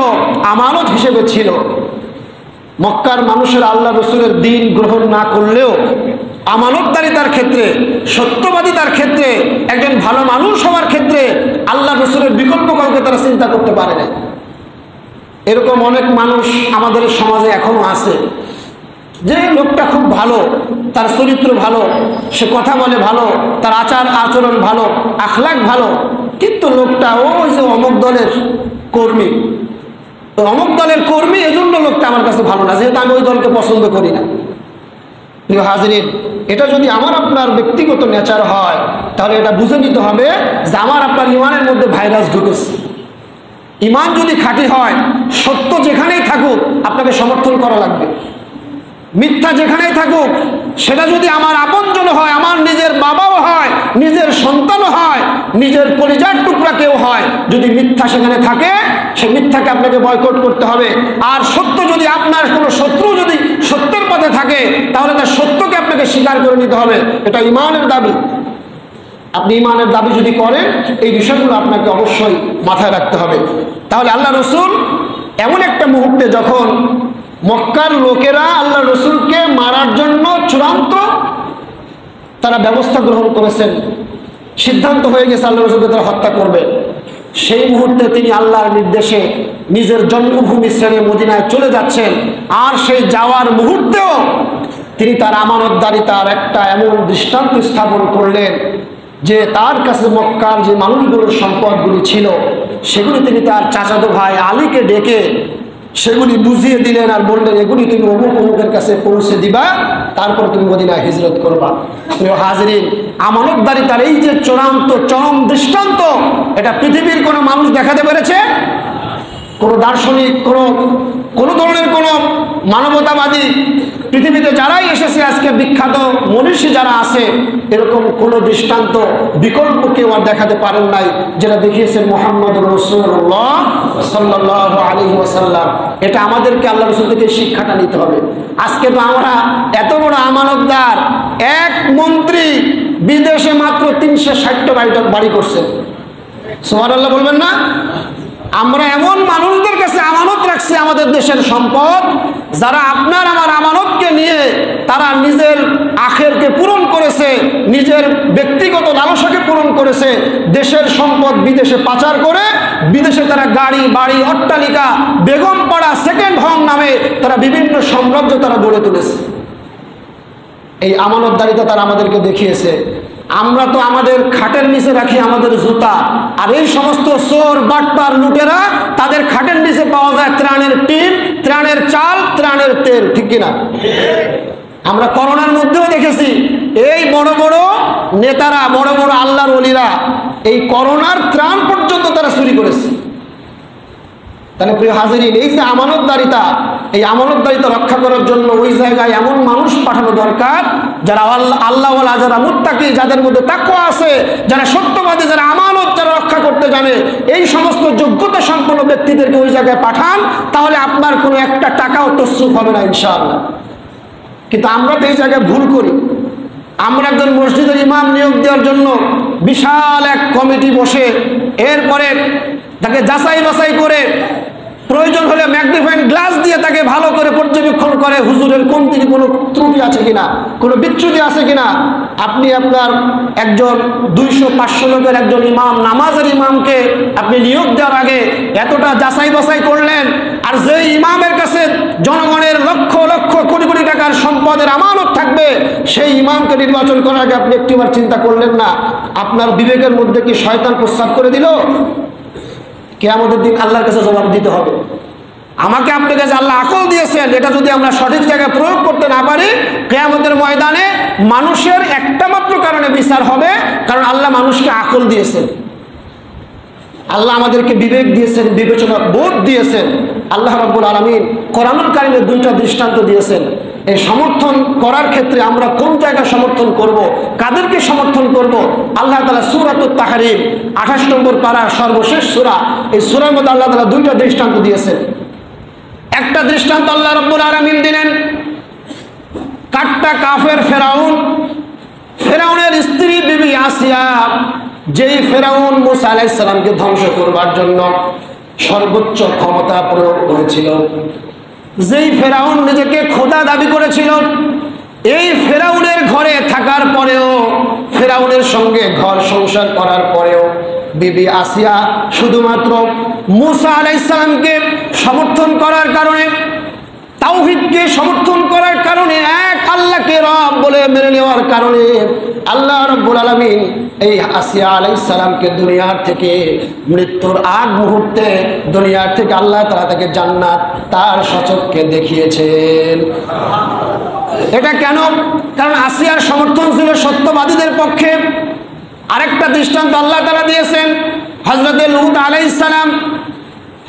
আমানত হিসেবে ছিল। মক্কার মানুষের আল্লাহ রসুলের দিন গ্রহণ না করলেও আমানতদারিতার ক্ষেত্রে, সত্যবাদিতার ক্ষেত্রে, একজন ভালো মানুষ হওয়ার ক্ষেত্রে আল্লাহ রসুলের বিকল্প কাউকে তারা চিন্তা করতে পারে না। এরকম অনেক মানুষ আমাদের সমাজে এখনো আছে। যে লোকটা খুব ভালো, তার চরিত্র ভালো, সে কথা বলে ভালো, তার আচার আচরণ ভালো, আখলাক ভালো, কিন্তু লোকটা ওই যে অমুক দলের কর্মী, অমুক দলের কর্মী, এজন্য লোকটা আমার কাছে ভালো না, যেহেতু আমি ওই দলকে পছন্দ করি না। প্রিয় হাজরিন, এটা যদি আমার আপনার ব্যক্তিগত নেচার হয়, তাহলে এটা বুঝে নিতে হবে যে আমার আপনার ইমানের মধ্যে ভাইরাস ঢুকেছে। ইমান যদি খাঁটি হয়, সত্য যেখানেই থাকুক আপনাকে সমর্থন করা লাগবে। মিথ্যা যেখানেই থাকুক, সেটা যদি আমার আপনজন হয়, আমার নিজের বাবাও হয়, নিজের সন্তানও হয়, নিজের পরিজার টুকরা কেউ হয়, যদি মিথ্যা সেখানে থাকে, সে মিথ্যাকে আপনাকে বয়কট করতে হবে। আর সত্য যদি আপনার কোনো শত্রু যদি সত্যের পথে থাকে, তাহলে তার সত্যকে আপনাকে স্বীকার করে নিতে হবে। এটা ইমানের দাবি। আপনি ইমানের দাবি যদি করেন, এই বিষয়গুলো আপনাকে অবশ্যই মাথায় রাখতে হবে। তাহলে আল্লাহ রসুল এমন একটা মুহূর্তে, যখন মক্কার লোকেরা আল্লাহ রসুলকে মারার জন্য চূড়ান্ত তারা ব্যবস্থা গ্রহণ করেছেন, সিদ্ধান্ত হয়ে গেছে আল্লাহ রসুলকে তারা হত্যা করবে, সেই মুহূর্তে তিনি আল্লাহর নির্দেশে নিজের জন্মভূমি ছেড়ে মদিনায় চলে যাচ্ছেন। আর সেই যাওয়ার মুহূর্তেও তিনি তার আমানতদারিতার একটা এমন দৃষ্টান্ত স্থাপন করলেন যে তার কাছে মক্কার যে মানুষগুলোর সম্পদগুলি ছিল, সেগুলি তিনি তার চাচাতো ভাই আলীকে ডেকে সেগুলি বুঝিয়ে দিলেন আর বললেন, এগুলি তুমি অমুক অমুকের কাছে পৌঁছে দিবা, তারপর তুমি মদিনায় হিজরত করবা। প্রিয় হাজরিন, আমানতদারিতার এই যে চূড়ান্ত চরম দৃষ্টান্ত, এটা পৃথিবীর কোনো মানুষ দেখাতে পেরেছে? কোনো দার্শনিক, কোনো ধরনের কোনো মানবতাবাদী পৃথিবীতে যারাই এসেছে আজকে, বিখ্যাত মনীষী যারা আছে, এরকম কোনো দৃষ্টান্ত বিকল্প কেউ আর দেখাতে পারেন নাই, যেটা দেখিয়েছেন মুহাম্মদ রাসূলুল্লাহ সাল্লাল্লাহু আলাইহি ওয়াসাল্লাম। এটা আমাদেরকে আল্লাহ রাসূল থেকে শিক্ষাটা নিতে হবে। আজকে তো আমরা এত বড় আমানতদার, এক মন্ত্রী বিদেশে মাত্র 360টা বাড়ি করছে, সুবহানাল্লাহ বলবেন না? আমরা এমন মানুষদের কাছে আমানত রাখছি আমাদের দেশের সম্পদ, যারা আপনার আমার আমানতকে নিয়ে তারা নিজের আখেরকে পূরণ করেছে, নিজের ব্যক্তিগত লালসাকে পূরণ করেছে, দেশের সম্পদ বিদেশে পাচার করে বিদেশে তারা গাড়ি বাড়ি অট্টালিকা বেগম পাড়া সেকেন্ড হোম নামে তারা বিভিন্ন সাম্রাজ্য তারা গড়ে তুলেছে। এই আমানতদারিতা তারা আমাদেরকে দেখিয়েছে। আমরা তো আমাদের খাটের নিচে রাখি আমাদের জুতা, আর এই সমস্ত চোর বাটপার লুটেরা তাদের খাটের নিচে পাওয়া যায় ত্রাণের টিন, ত্রাণের চাল, ত্রাণের তেল, ঠিক কিনা? আমরা করোনার মধ্যেও দেখেছি এই বড় বড় নেতারা, বড় বড় আল্লাহর ওলিরা এই করোনার ত্রাণ পর্যন্ত তারা চুরি করেছে। তাহলে প্রিয় হাজিরিন, এই যে আমানতদারিতা, এই আমানতদারিতা রক্ষা করার জন্য ওই জায়গায় এমন মানুষ পাঠানো দরকার যারা আল্লাহওয়ালা, যারা মুত্তাকি, যাদের মধ্যে তাকওয়া আছে, যারা সত্যবাদী, যারা আমানত যারা রক্ষা করতে জানে, এই সমস্ত যোগ্যতা সম্পন্ন ব্যক্তিদেরকে ওই জায়গায় পাঠান, তাহলে আপনার কোনো একটা টাকাও তসরুফ হবে না ইনশাআল্লাহ। কিন্তু আমরা তো এই জায়গায় ভুল করি। আমরা একজন মসজিদের ইমাম নিয়োগ দেওয়ার জন্য বিশাল এক কমিটি বসে, এরপরে তাকে যাচাই বাছাই করে প্রয়োজন হলে ম্যাগনিফাইং গ্লাস দিয়ে তাকে ভালো করে পর্যবেক্ষণ করে হুজুরের কোন দিকে কোনো ত্রুটি আছে কিনা, কোনো বিচ্যুতি আছে কিনা। আপনি আপনার একজন 200-500 লোকের একজন ইমাম, নামাজের ইমামকে আপনি নিয়োগ দেওয়ার আগে এতটা যাচাই বাছাই করলেন, আর যেই ইমামের কাছে জনগণের লক্ষ লক্ষ কোটি কোটি টাকার সম্পদের আমানত থাকবে, সেই ইমামকে নির্বাচন করার আগে আপনি একটিবার চিন্তা করলেন না? আপনার বিবেকের মধ্যে কি শয়তান প্রস্রাব করে দিল? কিয়ামতের দিন আল্লাহর কাছে জবাব দিতে হবে। আমাকে আপনাকে যে আল্লাহ আকল দিয়েছেন, এটা যদি আমরা সঠিক জায়গায় প্রয়োগ করতে না পারি, কিয়ামতের ময়দানে মানুষের একটা মাত্র কারণে বিচার হবে, কারণ আল্লাহ মানুষকে আকল দিয়েছেন, আল্লাহ আমাদেরকে বিবেক দিয়েছেন, বিবেচনা বোধ দিয়েছেন। আল্লাহ রাব্বুল আলামিন কোরআনুল কারীমে 2টা দৃষ্টান্ত দিয়েছেন। এই সমর্থন করার ক্ষেত্রে আমরা কোন জায়গায় সমর্থন করব, কাদেরকে সমর্থন করব, আল্লাহ তাআলা সূরাতুত তাহরিম 28 নম্বর পারা সর্বশেষ সূরা, এই সূরার মধ্যে আল্লাহ তাআলা 2টা দৃষ্টান্ত দিয়েছেন। একটা দৃষ্টান্ত আল্লাহ রাব্বুল আলামিন দিলেন কাট্টা কাফের ফেরাউনের স্ত্রী বিবি আসিয়া, যেই ফেরাউন মুসা আলাইহিস সালামকে ধ্বংস করবার জন্য সর্বোচ্চ ক্ষমতা প্রয়োগ করেছিল, যেই ফেরাউন নিজেকে খোদা দাবি করেছিল, এই ফেরাউনের ঘরে থাকার পরেও, ফেরাউনের সঙ্গে ঘর সংসার করার পরেও বিবি আসিয়া শুধুমাত্র মুসা আলাইহিস সালামকে সমর্থন করার কারণে তাওহীদকে সমর্থন করার কারণে, এক আল্লাহকে রব বলে মেনে নেওয়ার কারণে আল্লাহ রাব্বুল আলামিন এই আসিয়া আলাইহিস সালামকে দুনিয়ার থেকে মৃত্যুর আগ মুহূর্তে দুনিয়ার থেকে আল্লাহ তাআলা তাকে জান্নাত তার সচক্ষে দেখিয়েছেন। এটা কেন? কারণ আসিয়ার সমর্থন ছিল সত্যবাদীদের পক্ষে। আরেকটা দৃষ্টান্ত আল্লাহ তাআলা দিয়েছেন, হযরতে লূত আলাইহিস সালাম।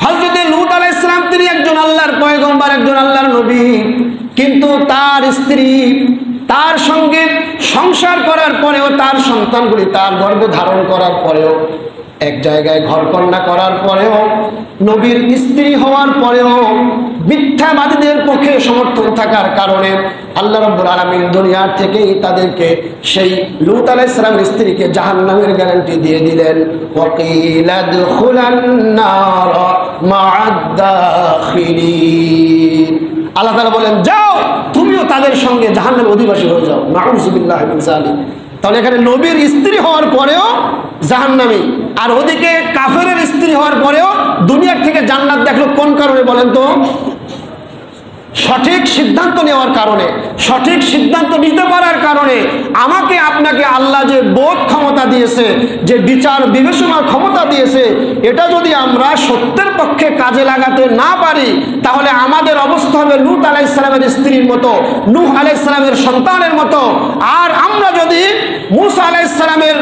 হযরতে লূত আলাইহিস সালাম তিনি একজন আল্লাহর পয়গম্বর, একজন আল্লাহর নবী, কিন্তু তার স্ত্রী তার সঙ্গে সংসার করার পরেও, তার সন্তানগুলি তার গর্ভে ধারণ করার পরেও, এক জায়গায় ঘরকন্যা করার পরেও, নবীর স্ত্রী হওয়ার পরেও মিথ্যাবাদীদের পক্ষে সমর্থন থাকার কারণে আল্লাহ রাব্বুল আলামিন দুনিয়ার থেকেই তাদেরকে, সেই লূত আলাইহিস সালামের স্ত্রীকে জাহান্নামের গ্যারান্টি দিয়ে দিলেন। ওয়াকিলা দুখুলান নার মা'আদ দাখিলিন। আল্লাহ তাআলা বলেন, যাও তুমিও তাদের সঙ্গে জাহান্নামের অধিবাসী হয়ে যাও। নাউযুবিল্লাহি মিন যালিক। তাহলে এখানে নবীর স্ত্রী হওয়ার পরেও জাহান্নামী, আর ওদিকে কাফেরের স্ত্রী হওয়ার পরেও দুনিয়ার থেকে জান্নাত দেখলো কোন কারণে বলেন তো? সঠিক সিদ্ধান্ত নেওয়ার কারণে, সঠিক সিদ্ধান্ত নিতে পারার কারণে। আমাকে আপনাকে আল্লাহ যে বোধ ক্ষমতা দিয়েছে, যে বিচার বিবেচনার ক্ষমতা দিয়েছে, এটা যদি আমরা সত্যের পক্ষে কাজে লাগাতে না পারি, তাহলে আমাদের অবস্থা হবে লূত আলাইহিস সালামের স্ত্রীর মতো, নূহ আলাইহিস সালামের সন্তানের মতো। আর আমরা যদি মূসা আলাইহিস সালামের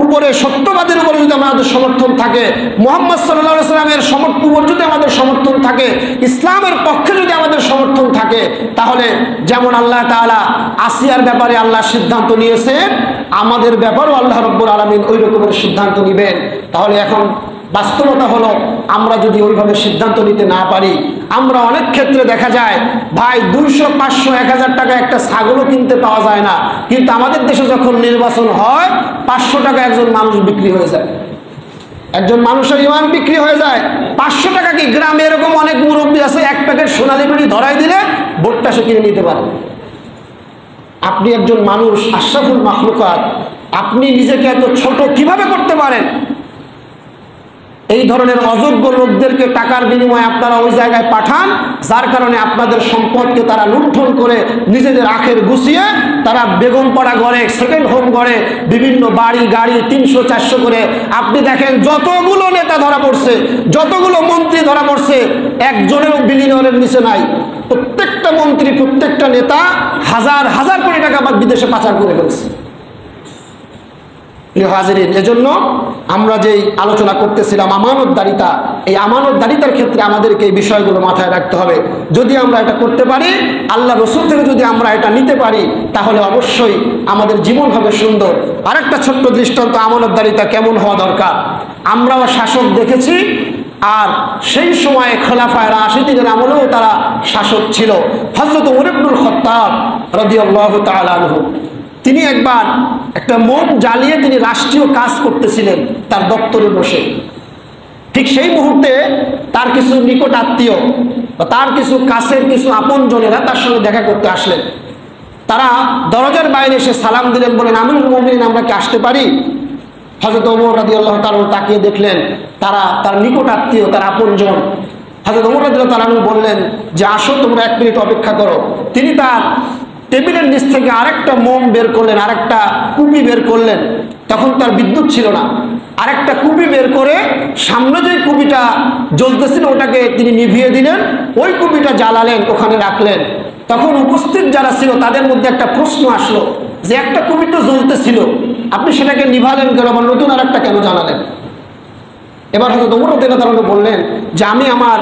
উপরে, সত্যবাদের উপরে যদি আমাদের সমর্থন থাকে, মুহাম্মদ সাল্লাল্লাহু আলাইহি সাল্লামের উপর যদি আমাদের সমর্থন থাকে, ইসলামের পক্ষে যদি আমাদের সমর্থন থাকে, তাহলে যেমন আল্লাহ তাআলা আসিয়ার ব্যাপারে আল্লাহ সিদ্ধান্ত নিয়েছেন, আমাদের ব্যাপারেও আল্লাহ রাব্বুল আলামিন ওই রকমের সিদ্ধান্ত নেবেন। তাহলে এখন বাস্তবতা হলো, আমরা যদি ওইভাবে সিদ্ধান্ত নিতে না পারি, আমরা অনেক ক্ষেত্রে দেখা যায় ভাই 200, 500, 1000 টাকা একটা ছাগলও কিনতে পাওয়া যায় না, কিন্তু আমাদের দেশে যখন নির্বাচন হয় 500 টাকা একজন মানুষ বিক্রি হয়ে যায়, একজন মানুষের ইমান বিক্রি হয়ে যায় 500 টাকা। কি গ্রামে এরকম অনেক মুরব্বী আছে, এক প্যাকেট সোনালী বিড়ি ধরাই দিলে ভোটটা সে কিনে নিতে পারে। আপনি একজন মানুষ, আশরাফুল মাখলুকাত, আপনি নিজেকে এত ছোট কিভাবে করতে পারেন? এই ধরনের অযোগ্য লোকদেরকে টাকার বিনিময়ে আপনারা ওই জায়গায় পাঠান, যার কারণে আপনাদের সম্পদকে তারা লুণ্ঠন করে নিজেদের আখের গুছিয়ে তারা বেগমপাড়া গড়ে, সেকেন্ড হোম গড়ে, বিভিন্ন বাড়ি গাড়ি 300, 400 করে। আপনি দেখেন যতগুলো নেতা ধরা পড়ছে, যতগুলো মন্ত্রী ধরা পড়ছে, একজনেরও বিলিয়নের নিচে নাই। প্রত্যেকটা মন্ত্রী, প্রত্যেকটা নেতা হাজার হাজার কোটি টাকা বিদেশে পাচার করে ফেলছে। প্রিয় হাজিরিন, এজন্য আমরা যেই আলোচনা করতেছিলাম আমানতদারিতা, এই আমানতদারিতার ক্ষেত্রে আমাদেরকে এই বিষয়গুলো মাথায় রাখতে হবে। যদি আমরা এটা করতে পারি, আল্লাহ রসুল থেকে যদি আমরা এটা নিতে পারি, তাহলে অবশ্যই আমাদের জীবন হবে সুন্দর। আরেকটা ছোট্ট দৃষ্টান্ত আমানতদারিতা কেমন হওয়া দরকার। আমরাও শাসক দেখেছি, আর সেই সময়ে খোলাফায়ে রাশিদিনের আমলেও তারা শাসক ছিল। হযরত ওমর ইবনুল খাত্তাব রাদিয়াল্লাহু তাআলা আনহু, তিনি একবার একটা মোম জ্বালিয়ে তিনি রাষ্ট্রীয় কাজ করতেছিলেন তার দপ্তরে বসে। ঠিক সেই মুহূর্তে তার কিছু নিকট আত্মীয় বা তার কিছু কাছের কিছু আপনজনেরা তার সঙ্গে দেখা করতে আসলেন। তারা দরজার বাইরে এসে সালাম দিলেন, বলেন, আমিরুল মুমিনিন, আমরা কি আসতে পারি? হযরত ওমর রাদিয়াল্লাহু তাআলা তাকিয়ে দেখলেন তারা তার নিকট আত্মীয়, তার আপনজন। হযরত ওমর রাদিয়াল্লাহু তাআলা বললেন যে, আসো, তোমরা 1 মিনিট অপেক্ষা করো। তিনি তার টেবিলের নিচ থেকে আরেকটা মোম বের করলেন, আরেকটা কুপি বের করলেন। তখন তার বিদ্যুৎ ছিল না। আরেকটা কুপি বের করে সামনে যে কুপিটা জ্বলতেছিল ওটাকে তিনি নিভিয়ে দিলেন, ওই কুপিটা জ্বালালেন, ওখানে রাখলেন। তখন উপস্থিত যারা ছিল তাদের মধ্যে একটা প্রশ্ন আসলো যে, একটা কুপি তো জ্বলতেছিল, আপনি সেটাকে নিভালেন কেন, আবার নতুন আরেকটা কেন জ্বালালেন? এবার হযরত ওমর রাদিয়াল্লাহু তাআলা বললেন যে, আমি আমার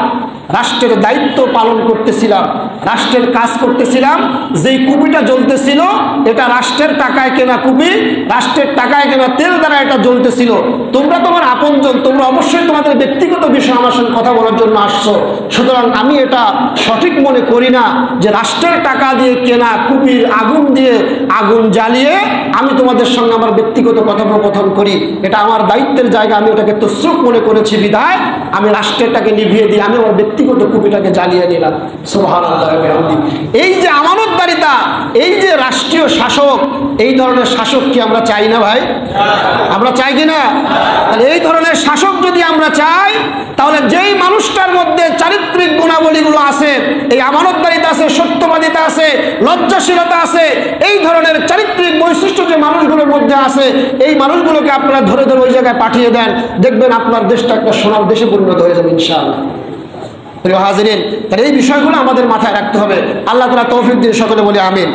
রাষ্ট্রের দায়িত্ব পালন করতেছিলাম, রাষ্ট্রের কাজ করতেছিলাম। যেই কুপিটা জ্বলতেছিল এটা রাষ্ট্রের টাকায় কেনা কুপি, রাষ্ট্রের টাকায় কেনা তেল দ্বারা এটা জ্বলতেছিল। তোমরা তোমার আপনজন, তোমরা অবশ্যই তোমাদের ব্যক্তিগত বিষয় আমার সঙ্গে কথা বলার জন্য আসছো। সুতরাং আমি এটা সঠিক মনে করি না যে রাষ্ট্রের টাকা দিয়ে কেনা কুপির আগুন দিয়ে আগুন জ্বালিয়ে আমি তোমাদের সঙ্গে আমার ব্যক্তিগত কথোপকথন করি। এটা আমার দায়িত্বের জায়গা, আমি ওটাকে তসরুফ মনে করেছি বিধায় আমি রাষ্ট্রেরটাকে নিভিয়ে দিয়ে আমি আমার ব্যক্তিগত কুপিটাকে জ্বালিয়ে নিলাম। সুবহানাল্লাহ। এই যে আমানতদারিতা, এই যে রাষ্ট্রীয় শাসক, এই ধরনের শাসক কি আমরা চাই না ভাই? আমরা চাই কি না? তাহলে এই ধরনের শাসক যদি আমরা চাই, তাহলে যেই মানুষটার মধ্যে চারিত্রিক গুণাবলীগুলো আছে, এই আমানতদারিতা আছে, সত্যবাদিতা আছে, লজ্জাশীলতা আছে, এই ধরনের চারিত্রিক বৈশিষ্ট্য যে মানুষগুলোর মধ্যে আছে, এই মানুষগুলোকে আপনারা ধরে ধরে ওই জায়গায় পাঠিয়ে দেন, দেখবেন আপনার দেশটা একটা সোনার দেশে পরিণত হয়ে যাবে ইনশাআল্লাহ। প্রিয় হাজিরিন, তাহলে এই বিষয়গুলো আমাদের মাথায় রাখতে হবে। আল্লাহ তাআলা তৌফিক দিয়ে সকলে বলি আমিন।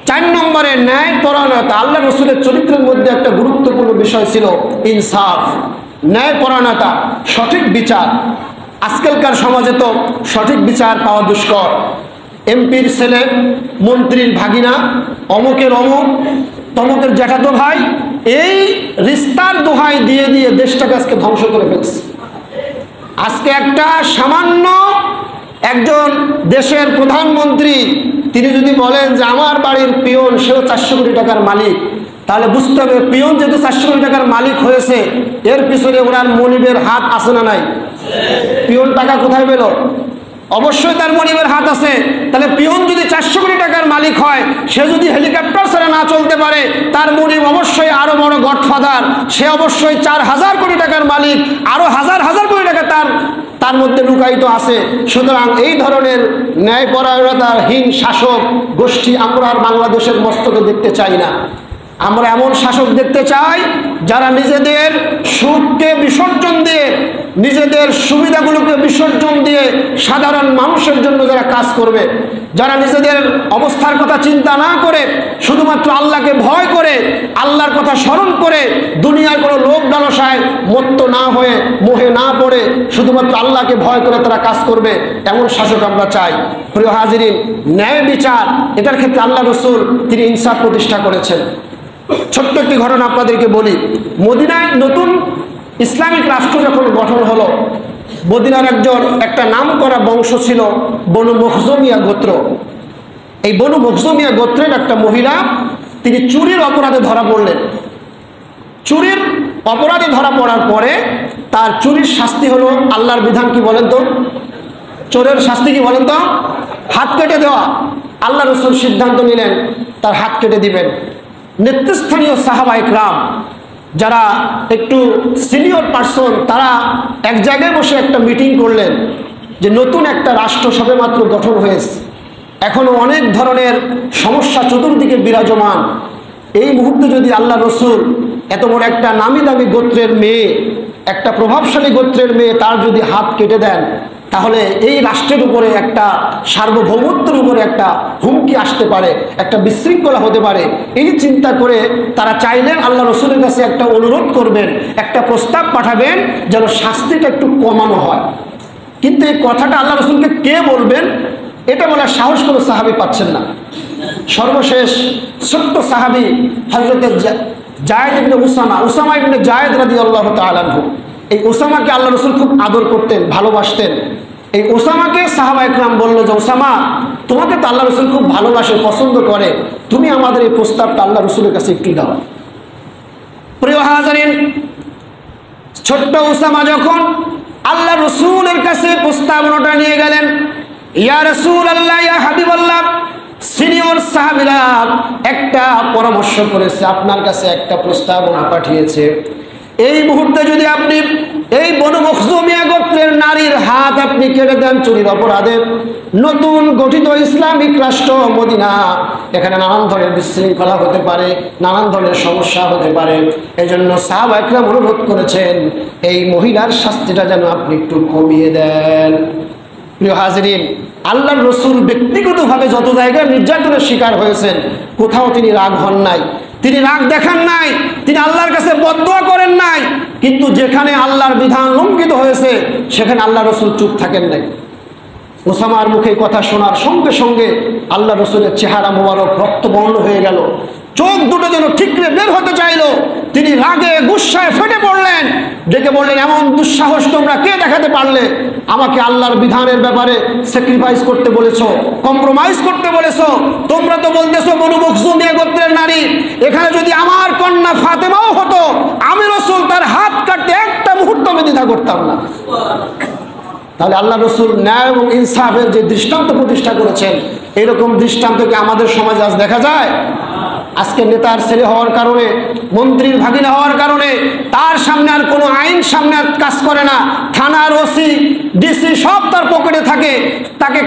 4 নম্বরে ন্যায় পরায়ণতা। আল্লাহ রসুলের চরিত্রের মধ্যে একটা গুরুত্বপূর্ণ বিষয় ছিল ইনসাফ, ন্যায় পরায়ণতা, সঠিক বিচার। আজকালকার সমাজে তো সঠিক বিচার পাওয়া দুষ্কর। এমপির ছেলে, মন্ত্রীর ভাগিনা, অমুকের অমুক, তমুকের জ্যাঠাতো ভাই, এই রিস্তার দোহাই দিয়ে দিয়ে দেশটাকে আজকে ধ্বংস করে ফেলছে। আজকে একটা সামান্য একজন দেশের প্রধানমন্ত্রী তিনি যদি বলেন যে আমার বাড়ির পিয়ন সেও 400 কোটি টাকার মালিক, তাহলে বুঝতে হবে পিয়ন যেহেতু 400 কোটি টাকার মালিক হয়েছে, এর পিছনে ওনার মনিবের হাত আছে না নাই? পিয়ন টাকা কোথায় পেল? অবশ্যই তার মনিবের হাত আছে। তাহলে পিয়ন যদি 400 কোটি টাকার মালিক হয়, সে যদি হেলিকপ্টার ছাড়া না চলতে পারে, তার মনিব অবশ্যই আরো বড় গডফাদার, সে অবশ্যই 4000 কোটি টাকার মালিক, আরো হাজার হাজার কোটি টাকা তার মধ্যে লুকায়িত আছে। সুতরাং এই ধরনের ন্যায়পরায়ণতাহীন শাসক গোষ্ঠী আমরা আর বাংলাদেশের মস্তকে দেখতে চাই না। আমরা এমন শাসক দেখতে চাই যারা নিজেদের সুখকে বিসর্জন দিয়ে, নিজেদের সুবিধাগুলোকে বিসর্জন দিয়ে সাধারণ মানুষের জন্য যারা কাজ করবে, যারা নিজেদের অবস্থার কথা চিন্তা না করে শুধুমাত্র আল্লাহকে ভয় করে, আল্লাহর কথা স্মরণ করে, দুনিয়ার কোনো লোভ লালসায় মত্ত না হয়ে, মোহে না পড়ে, শুধুমাত্র আল্লাহকে ভয় করে তারা কাজ করবে, এমন শাসক আমরা চাই। প্রিয় হাজিরিন, ন্যায় বিচার, এটার ক্ষেত্রে আল্লাহ রসুল তিনি ইনসাফ প্রতিষ্ঠা করেছেন। ছোট্ট একটি ঘটনা আপনাদেরকে বলি। মদিনায় নতুন ইসলামিক রাষ্ট্র যখন গঠন হলো, মদিনার একটা নাম করা বংশ ছিল বনু মখজুমিয়া গোত্র। এই বনু মখজুমিয়া গোত্রের একটা মহিলা তিনি চুরির অপরাধে ধরা পড়লেন। চুরির অপরাধে ধরা পড়ার পরে তার চুরির শাস্তি হলো, আল্লাহর বিধান কি বলেন তো? চোরের শাস্তি কি বলেন তো? হাত কেটে দেওয়া। আল্লাহ রসুল সিদ্ধান্ত নিলেন তার হাত কেটে দিবেন। নেতৃস্থানীয় সাহাবা ইকরাম যারা একটু সিনিয়র পার্সন, তারা এক জায়গায় বসে একটা মিটিং করলেন যে নতুন একটা রাষ্ট্র সবেমাত্র গঠন হয়েছে, এখনো অনেক ধরনের সমস্যা চতুর্দিকে বিরাজমান। এই মুহূর্তে যদি আল্লাহ রসুল এত বড় একটা নামি দামি গোত্রের মেয়ে, একটা প্রভাবশালী গোত্রের মেয়ে, তার যদি হাত কেটে দেন, তাহলে এই রাষ্ট্রের উপরে একটা সার্বভৌমত্বের উপরে একটা হুমকি আসতে পারে, একটা বিশৃঙ্খলা হতে পারে। এই চিন্তা করে তারা চাইলেন আল্লাহ রসুলের কাছে একটা অনুরোধ করবেন, একটা প্রস্তাব পাঠাবেন যেন শাস্তিটা একটু কমানো হয়। কিন্তু এই কথাটা আল্লাহ রসুলকে কে বলবেন, এটা বলার সাহস কোনো সাহাবি পাচ্ছেন না। সর্বশেষ ছোট্ট সাহাবি হযরত জায়েদ ইবনে উসামা ইবনে জায়েদ রাদিয়াল্লাহু তাআলা আনহু, এই উসামাকে আল্লাহ রসুল খুব আদর করতেন, ভালোবাসতেন। এই উসামাকে সাহাবা ইকরাম বলল যে উসামা, তোমাকে তো আল্লাহ রসুল খুব ভালোবাসে, পছন্দ করে, তুমি আমাদের এই প্রস্তাবটা আল্লাহ রসুলের কাছে একটু দাও। প্রিয় হাজিরিন, ছোট্ট উসামা যখন আল্লাহ রসুলের কাছে প্রস্তাবনাটা নিয়ে গেলেন, ইয়া রাসূলুল্লাহ, ইয়া হাবিবাল্লাহ, সিনিয়র সাহাবীরা একটা পরামর্শ করেছে, আপনার কাছে একটা প্রস্তাবনা পাঠিয়েছে। এই মুহূর্তে যদি আপনি এই বনু মখজুমিয়া গোত্রের নারীর হাত আপনি কেটে দেন চুরির অপরাধে, নতুন গঠিত ইসলামিক রাষ্ট্র মদিনা, এখানে নানান ধরনের বিশৃঙ্খলা হতে পারে, নানান ধরনের সমস্যা হতে পারে। এই জন্য সাহাবা ইকরাম অনুরোধ করেছেন এই মহিলার শাস্তিটা যেন আপনি একটু কমিয়ে দেন। প্রিয় হাজিরিন, আল্লাহর রসুল ব্যক্তিগতভাবে যত জায়গায় নির্যাতনের শিকার হয়েছেন, কোথাও তিনি রাগ হন নাই, তিনি রাগ দেখান নাই, তিনি আল্লাহর কাছে বদদুয়া করেন নাই। কিন্তু যেখানে আল্লাহর বিধান লঙ্ঘিত হয়েছে সেখানে আল্লাহ রসুল চুপ থাকেন নাই। উসামার মুখে কথা শোনার সঙ্গে সঙ্গে আল্লাহ রসুলের চেহারা মোবারক রক্তবর্ণ হয়ে গেল, চোখ দুটো যেন ঠিকরে বের হতে চাইল। তিনি রাগে গুসায় ফেটে পড়লেন, ডেকে বললেন, এমন দুঃসাহস তোমরা কে দেখাতে পারলে? আমাকে আল্লাহর বিধানের ব্যাপারে স্যাক্রিফাইস করতে বলেছো, কম্প্রোমাইজ করতে বলেছো। তোমরা তো বলতেছো বনু মখজুমিয়া গোত্রের নারী, এখানে যদি আমার কন্যা ফাতেমাও হতো, আমি রসুল তার হাত কাটতে একটা মুহূর্ত আমি দ্বিধা করতাম না। তাহলে আল্লাহ রসুল ন্যায় এবং ইনসাফের যে দৃষ্টান্ত প্রতিষ্ঠা করেছেন, এরকম দৃষ্টান্ত কি আমাদের সমাজে আজ দেখা যায়? আজকে নেতার ছেলে হওয়ার কারণে, মন্ত্রীর ভাগিনা হওয়ার কারণে তার সামনে আর কোনো আইন সামনে আর কাজ করে না। থানার ওসি, ডিসি সব তার পকেটে থাকে, তাকে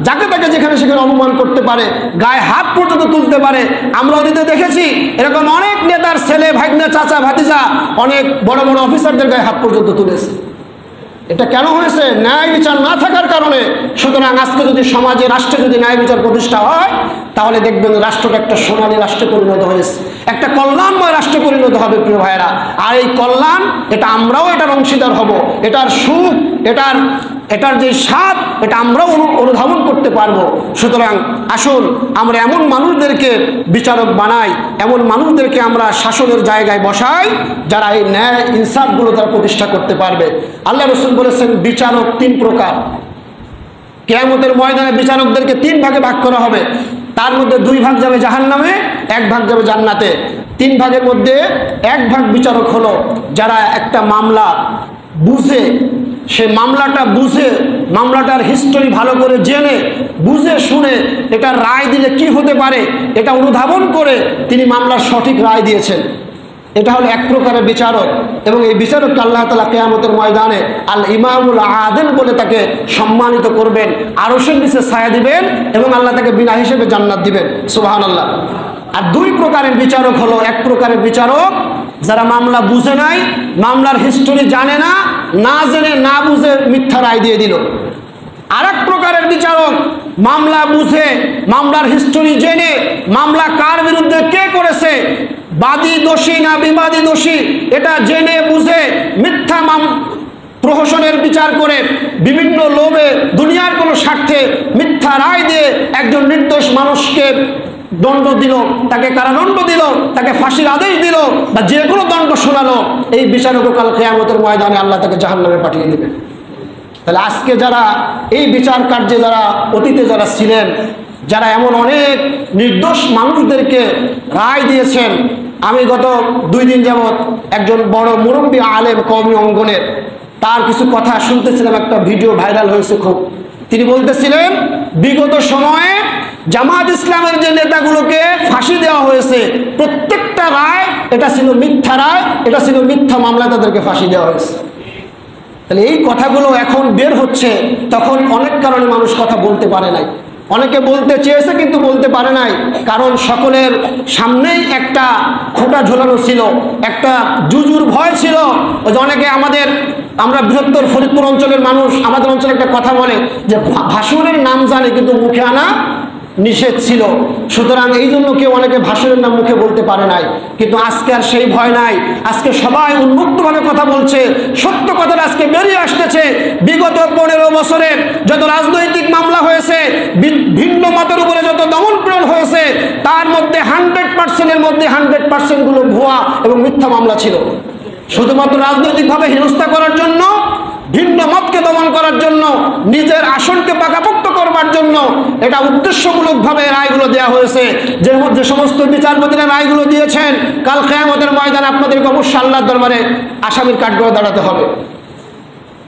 যাকে তাকে যেখানে সেখানে অপমান করতে পারে, গায়ে হাত পর্যন্ত তুলতে পারে। আমরা অতীতে দেখেছি এরকম অনেক নেতার ছেলে, ভাগনা, চাচা, ভাতিজা অনেক বড় বড় অফিসারদের গায়ে হাত পর্যন্ত তুলেছে। এটা কেন হয়েছে? ন্যায় বিচার না থাকার কারণে। সুতরাং আজকে যদি সমাজে, রাষ্ট্রে যদি ন্যায় বিচার প্রতিষ্ঠা হয়, তাহলে দেখবেন রাষ্ট্রটা একটা সোনালী রাষ্ট্রে পরিণত হয়েছে, একটা কল্যাণময় রাষ্ট্রে পরিণত হবে প্রিয় ভাইয়েরা। আর এই কল্যাণ, এটা আমরাও এটার অংশীদার হব, এটার সুখ, এটার যে স্বাদ, এটা আমরাও অনুধাবন করতে পারবো। সুতরাং আসুন আমরা এমন মানুষদেরকে বিচারক বানাই, এমন মানুষদেরকে আমরা শাসনের জায়গায় বসাই যারা এই ন্যায় ইনসাফগুলো তারা প্রতিষ্ঠা করতে পারবে। আল্লাহ রাসূল বলেছেন বিচারক তিন প্রকার। কিয়ামতের ময়দানে বিচারকদেরকে তিন ভাগে ভাগ করা হবে। তার মধ্যে 2 ভাগ যাবে জাহান্নামে, 1 ভাগ যাবে জান্নাতে। 3 ভাগের মধ্যে 1 ভাগ বিচারক হলো যারা একটা মামলা বুঝে, সে মামলাটা বুঝে, মামলাটার হিস্টোরি ভালো করে জেনে, বুঝে শুনে এটা রায় দিলে কি হতে পারে এটা অনুধাবন করে তিনি মামলার সঠিক রায় দিয়েছেন। এটা হলো এক প্রকারের বিচারক। এবং এই বিচারককে আল্লাহ তাআলা কিয়ামতের ময়দানে আল ইমামুল আদিল বলে তাকে সম্মানিত করবেন, আরশের নিচে ছায়া দিবেন এবং আল্লাহ তাকে বিনা হিসেবে জান্নাত দিবেন। সুবহানাল্লাহ। আর 2 প্রকারের বিচারক হলো, এক প্রকারের বিচারক যারা মামলা বুঝে নাই, মামলার হিস্টোরি জানে না, না জেনে না বুঝে মিথ্যা রায় দিয়ে দিল। আর এক প্রকারের বিচারক মামলা বুঝে, মামলার হিস্টোরি জেনে, মামলা কার বিরুদ্ধে কে করেছে, বাদী দোষী না বিবাদী দোষী, এটা জেনে বুঝে মিথ্যা প্রহসনের বিচার করে বিভিন্ন লোভে, দুনিয়ার কোনো স্বার্থে মিথ্যা রায় দিয়ে একজন নির্দোষ মানুষকে দণ্ড দিল, তাকে কারাদণ্ড দিল, তাকে ফাঁসির আদেশ দিল, বা যে কোনো দণ্ড শোনালো, এই বিচারক কাল কিয়ামতের ময়দানে আল্লাহ তাকে জাহান্নামে পাঠিয়ে দেবেন। তাহলে আজকে যারা এই বিচার কার্যে, যারা অতীতে যারা ছিলেন, যারা এমন অনেক নির্দোষ মানুষদেরকে রায় দিয়েছেন, আমি গত 2 দিন যাবৎ একজন বড় মুরব্বী আলেম কওমি অঙ্গনের তার কিছু কথা শুনতেছিলাম, একটা ভিডিও ভাইরাল হয়েছে খুব। তিনি বলতেছিলেন বিগত সময়ে জামাত ইসলামের যে নেতাগুলোকে ফাঁসি দেওয়া হয়েছে, প্রত্যেকটা রায় এটা ছিল মিথ্যা রায়, এটা ছিল মিথ্যা মামলা, তাদেরকে ফাঁসি দেওয়া হয়েছে। তাহলে এই কথাগুলো এখন বের হচ্ছে, তখন অনেক কারণে মানুষ কথা বলতে পারে নাই, অনেকে বলতে চেয়েছে কিন্তু বলতে পারে নাই, কারণ সকলের সামনেই একটা খোঁটা ঝোলানো ছিল, একটা জুজুর ভয় ছিল। ওই যে অনেকে আমরা বৃহত্তর ফরিদপুর অঞ্চলের মানুষ, আমাদের অঞ্চলে একটা কথা বলে যে ভাসুরের নাম জানে কিন্তু মুখে আনা নিষেধ ছিল। সুতরাং এই জন্য কেউ অনেকে ভাসুরের নাম মুখে বলতে পারে নাই। কিন্তু আজকে আর সেই ভয় নাই, আজকে সবাই উন্মুক্তভাবে কথা বলছে, সত্য কথাটা আজকে বেরিয়ে আসতেছে। বিগত 15 বছরে যত রাজনৈতিক মামলা হয়েছে, ভিন্ন মতের উপরে যত দমন পীড়ন হয়েছে, তার মধ্যে 100%-এর মধ্যে 100% গুলো ভুয়া এবং মিথ্যা মামলা ছিল। শুধুমাত্র রাজনৈতিকভাবে হেনস্থা করার জন্য, ভিন্ন মতকে দমন করার জন্য, নিজের আসনকে পাকাপোক্ত করবার জন্য এটা উদ্দেশ্যমূলকভাবে রায়গুলো দেওয়া হয়েছে। যে সমস্ত বিচারপতিরা রায়গুলো দিয়েছেন, কাল কিয়ামতের ময়দানে আপনাদেরকে অবশ্যই আল্লাহর দরবারে আসামির কাঠগড়ায় দাঁড়াতে হবে।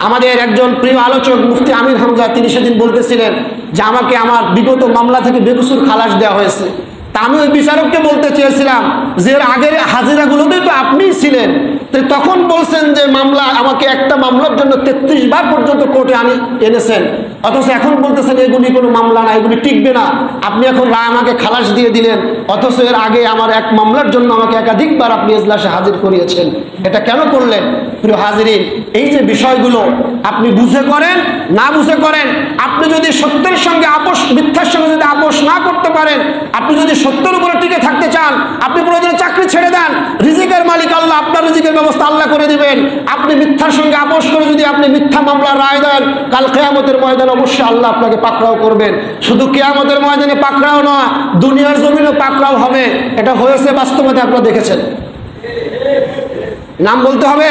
আমাদের একজন প্রিয় আলোচক মুফতি আমির হামজা, তিনি সেদিন বলতেছিলেন যে আমাকে আমার বিগত মামলা থেকে বেকসুর খালাস দেওয়া হয়েছে। তা আমি ওই বিচারককে বলতে চেয়েছিলাম যে এর আগের হাজিরাগুলোতেই তো আপনিই ছিলেন, তখন বলছেন যে মামলা, আমাকে একটা মামলার জন্য 33 বার পর্যন্ত কোর্টে এনেছেন, অথচ এখন বলতেছেন এগুলি কোনো মামলা না, এগুলি টিকবে না। আপনি এখন রায় আমাকে খালাস দিয়ে দিলেন, অথচ এর আগে আমার এক মামলার জন্য আমাকে একাধিকবার আপনি এজলাসে হাজির করিয়েছেন। এটা কেন করলেন? প্রিয় হাজিরিন, এই যে বিষয়গুলো আপনি বুঝে করেন না বুঝে করেন, আপনি যদি সত্যের সঙ্গে আপোষ, মিথ্যার সঙ্গে যদি আপোষ না করতে পারেন, আপনি যদি সত্যের উপরে টিকে থাকতে চান, আপনি প্রয়োজনে চাকরি ছেড়ে দেন, রিজিকের মালিক আল্লাহ, আপনার রিজিকের ব্যবস্থা আল্লাহ করে দিবেন। আপনি মিথ্যার সঙ্গে আপোষ করে যদি আপনি মিথ্যা মামলার রায় দেন, কাল কিয়ামতের ময়দানে অবশ্যই আল্লাহ আপনাকে পাকড়াও করবেন। শুধু কিয়ামতের ময়দানে পাকড়াও নয়, দুনিয়ার জমিনেও পাকড়াও হবে। এটা হয়েছে বাস্তবতা, আপনারা দেখেছেন। নাম বলতে হবে।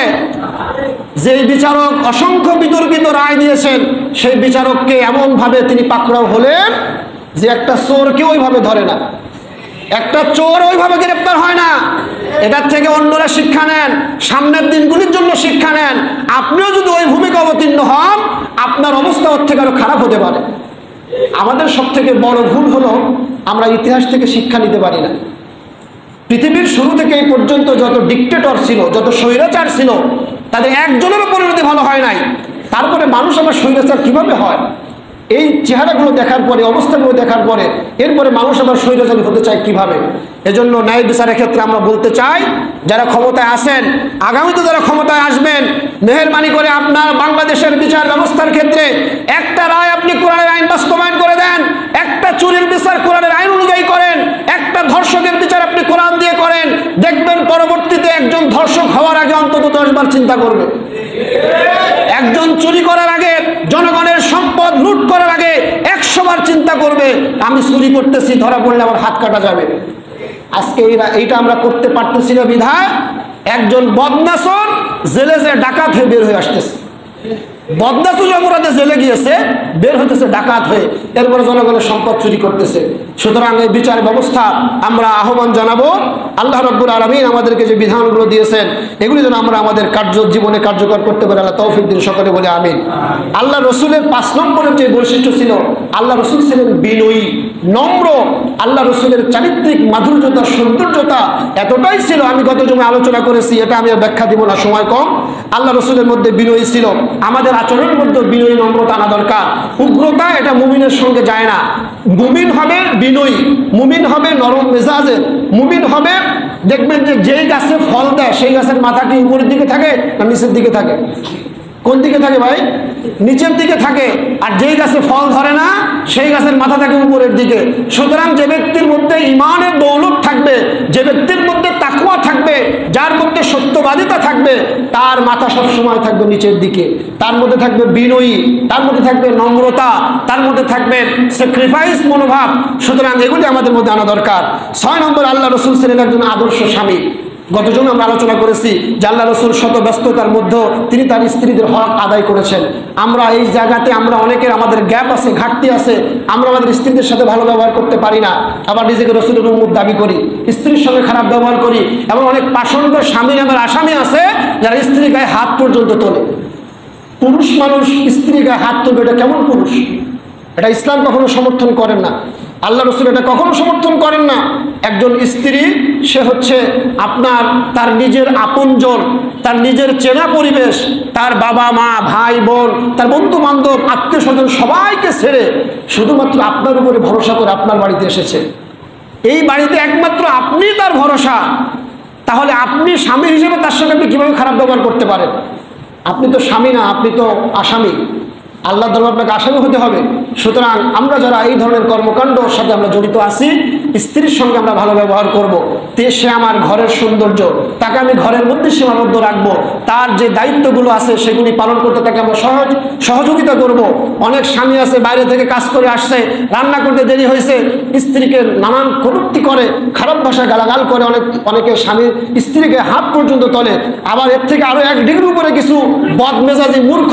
যে বিচারক অসংখ্য বিতর্কিত রায় দিয়েছেন, সেই বিচারককে এমনভাবে তিনি পাকড়াও হলেন যে একটা চোরকে ওইভাবে ধরে না, একটা চোর ওইভাবে গ্রেপ্তার হয় না। এটার থেকে অন্যরা শিক্ষা নেন, সামনের দিনগুলির জন্য শিক্ষা নেন। আপনিও যদি ওই ভূমিকা অবতীর্ণ হন, আপনার অবস্থা ওর থেকে আরো খারাপ হতে পারে। আমাদের সব থেকে বড় ভুল হলো আমরা ইতিহাস থেকে শিক্ষা নিতে পারি না। পৃথিবীর শুরু থেকে এই পর্যন্ত যত ডিক্টেটর ছিল, যত স্বৈরাচার ছিল, তাদের একজনেরও পরিণতি ভালো হয় নাই। তারপরে মানুষ আবার স্বৈরাচার কিভাবে হয়? এই চেহারাগুলো দেখার পরে, অবস্থাগুলো দেখার পরে এরপরে মানুষ আবার স্বৈরাচারী হতে চায় কিভাবে? এজন্য ন্যায় বিচারের ক্ষেত্রে আমরা বলতে চাই, যারা ক্ষমতায় আছেন, আগামীতে যারা ক্ষমতায় আসবেন, মেহেরবানি করে আপনার বাংলাদেশের বিচার ব্যবস্থার ক্ষেত্রে একটা রায় আপনি কোরআনের আইন বাস্তবায়ন করে দেন। একটা চুরির বিচার কোরআনের আইন অনুযায়ী করেন, একটা ধর্ষকের বিচার আপনি কোরআন দিয়ে করেন। দেখবেন পরবর্তীতে একজন ধর্ষক হওয়ার আগে অন্তত 10 বার চিন্তা করবে। একজন চুরি করার আগে, জনগণের সম্পদ লুট করার আগে 100 বার চিন্তা করবে, আমি চুরি করতেছি, ধরা পড়লে আমার হাত কাটা যাবে। আজকে এইটা আমরা করতে পারতেছি না বিধায় একজন বদনাসর জেলে যে ডাকাত হয়ে বের হয়ে আসতেছে। বদনাসুর অপরাধে জেলে গিয়েছে, বের হতেছে ডাকাত হয়ে, এরপরে জনগণের সম্পদ চুরি করতেছে। সুতরাং এই বিচার ব্যবস্থা আমরা আহ্বান জানাবো, আল্লাহ রাব্বুল আলামিন আমাদেরকে যে বিধানগুলো দিয়েছেন এগুলি যেন আমরা আমাদের জীবনে কার্যকর করতে পারি। আল্লাহ তৌফিক দিন, সকলে বলে আমিন। আল্লাহ রসুলের 5 নম্বরের যে বৈশিষ্ট্য ছিল, আল্লাহ রসুল ছিলেন বিনয়ী, নম্র। আল্লাহ রসুলের চারিত্রিক মাধুর্যতা, সৌন্দর্যতা এতটাই ছিল, আমি গত জমে আলোচনা করেছি, এটা আমি আর ব্যাখ্যা দিব না, সময় কম। আল্লাহ রসুলের মধ্যে বিনয়ী ছিল। আমাদের আচরণের মধ্যে বিনয়ী, নম্রতা আনা দরকার। উগ্রতা এটা মুমিনের সঙ্গে যায় না। মুমিন হবে বিনয়ী, মুমিন হবে নরম মেজাজের, মুমিন হবে, দেখবেন যে যেই গাছে ফল দেয় সেই গাছের মাথা কি উপরের দিকে থাকে না নিচের দিকে থাকে? কোন দিকে থাকে ভাই? নিচের দিকে থাকে। আর যেই গাছে ফল ধরে না সেই গাছের মাথা থাকে উপরের দিকে। সুতরাং যে ব্যক্তির মধ্যে ঈমানের দৌলত থাকবে, যে ব্যক্তির মধ্যে তাকওয়া থাকবে, যার মধ্যে সত্যবাদিতা থাকবে, তার মাথা সবসময় থাকবে নিচের দিকে। তার মধ্যে থাকবে বিনয়ী, তার মধ্যে থাকবে নম্রতা, তার মধ্যে থাকবে স্যাক্রিফাইস মনোভাব। সুতরাং এগুলি আমাদের মধ্যে আনা দরকার। 6 নম্বর, আল্লাহ রসুল ছিলেন একজন আদর্শ স্বামী। গত জন্য আমরা আলোচনা করেছি যে আল্লাহ রসুল শত ব্যস্ততার মধ্যেও তিনি তার স্ত্রীদের হক আদায় করেছেন। আমরা এই জায়গাতে আমরা অনেকের আমাদের গ্যাপ আছে, ঘাটতি আছে। আমরা আমাদের স্ত্রীদের সাথে ভালো ব্যবহার করতে পারি না, আবার নিজেকে রসুলের উম্মত দাবি করি, স্ত্রীর সঙ্গে খারাপ ব্যবহার করি। এবং অনেক পাষণ্ড স্বামী নামের আসামি আছে যারা স্ত্রী গায়ে হাত পর্যন্ত তোলে। পুরুষ মানুষ স্ত্রী গায়ে হাত তুলবে, এটা কেমন পুরুষ? এটা ইসলাম কখনো সমর্থন করেন না, আল্লাহ রসুল এটা কখনো সমর্থন করেন না। একজন স্ত্রী সে হচ্ছে আপনার তার নিজের আপনজন, তার নিজের চেনা পরিবেশ, তার বাবা মা, ভাই বোন, তার বন্ধু বান্ধব, আত্মীয় স্বজন সবাইকে ছেড়ে শুধুমাত্র আপনার উপরে ভরসা করে আপনার বাড়িতে এসেছে। এই বাড়িতে একমাত্র আপনি তার ভরসা। তাহলে আপনি স্বামী হিসেবে তার সঙ্গে আপনি কীভাবে খারাপ ব্যবহার করতে পারেন? আপনি তো স্বামী না, আপনি তো আসামি। আল্লাহ দরবার আপনাকে আসামি হতে হবে। সুতরাং আমরা যারা এই ধরনের কর্মকাণ্ডর সাথে আমরা জড়িত আছি, স্ত্রীর সঙ্গে আমরা ভালো ব্যবহার করব। সে আমার ঘরের সৌন্দর্য, তাকে আমি ঘরের মধ্যে সীমাবদ্ধ রাখবো। তার যে দায়িত্বগুলো আছে সেগুলি পালন করতে তাকে আমরা সহযোগিতা করব। অনেক স্বামী আছে বাইরে থেকে কাজ করে আসছে, রান্না করতে দেরি হয়েছে, স্ত্রীকে নানান কটূক্তি করে, খারাপ ভাষায় গালাগাল করে, অনেকে স্বামী স্ত্রীকে হাত পর্যন্ত তোলে। আবার এর থেকে আরো 1 ডিগ্রি উপরে কিছু বদমেজাজি মূর্খ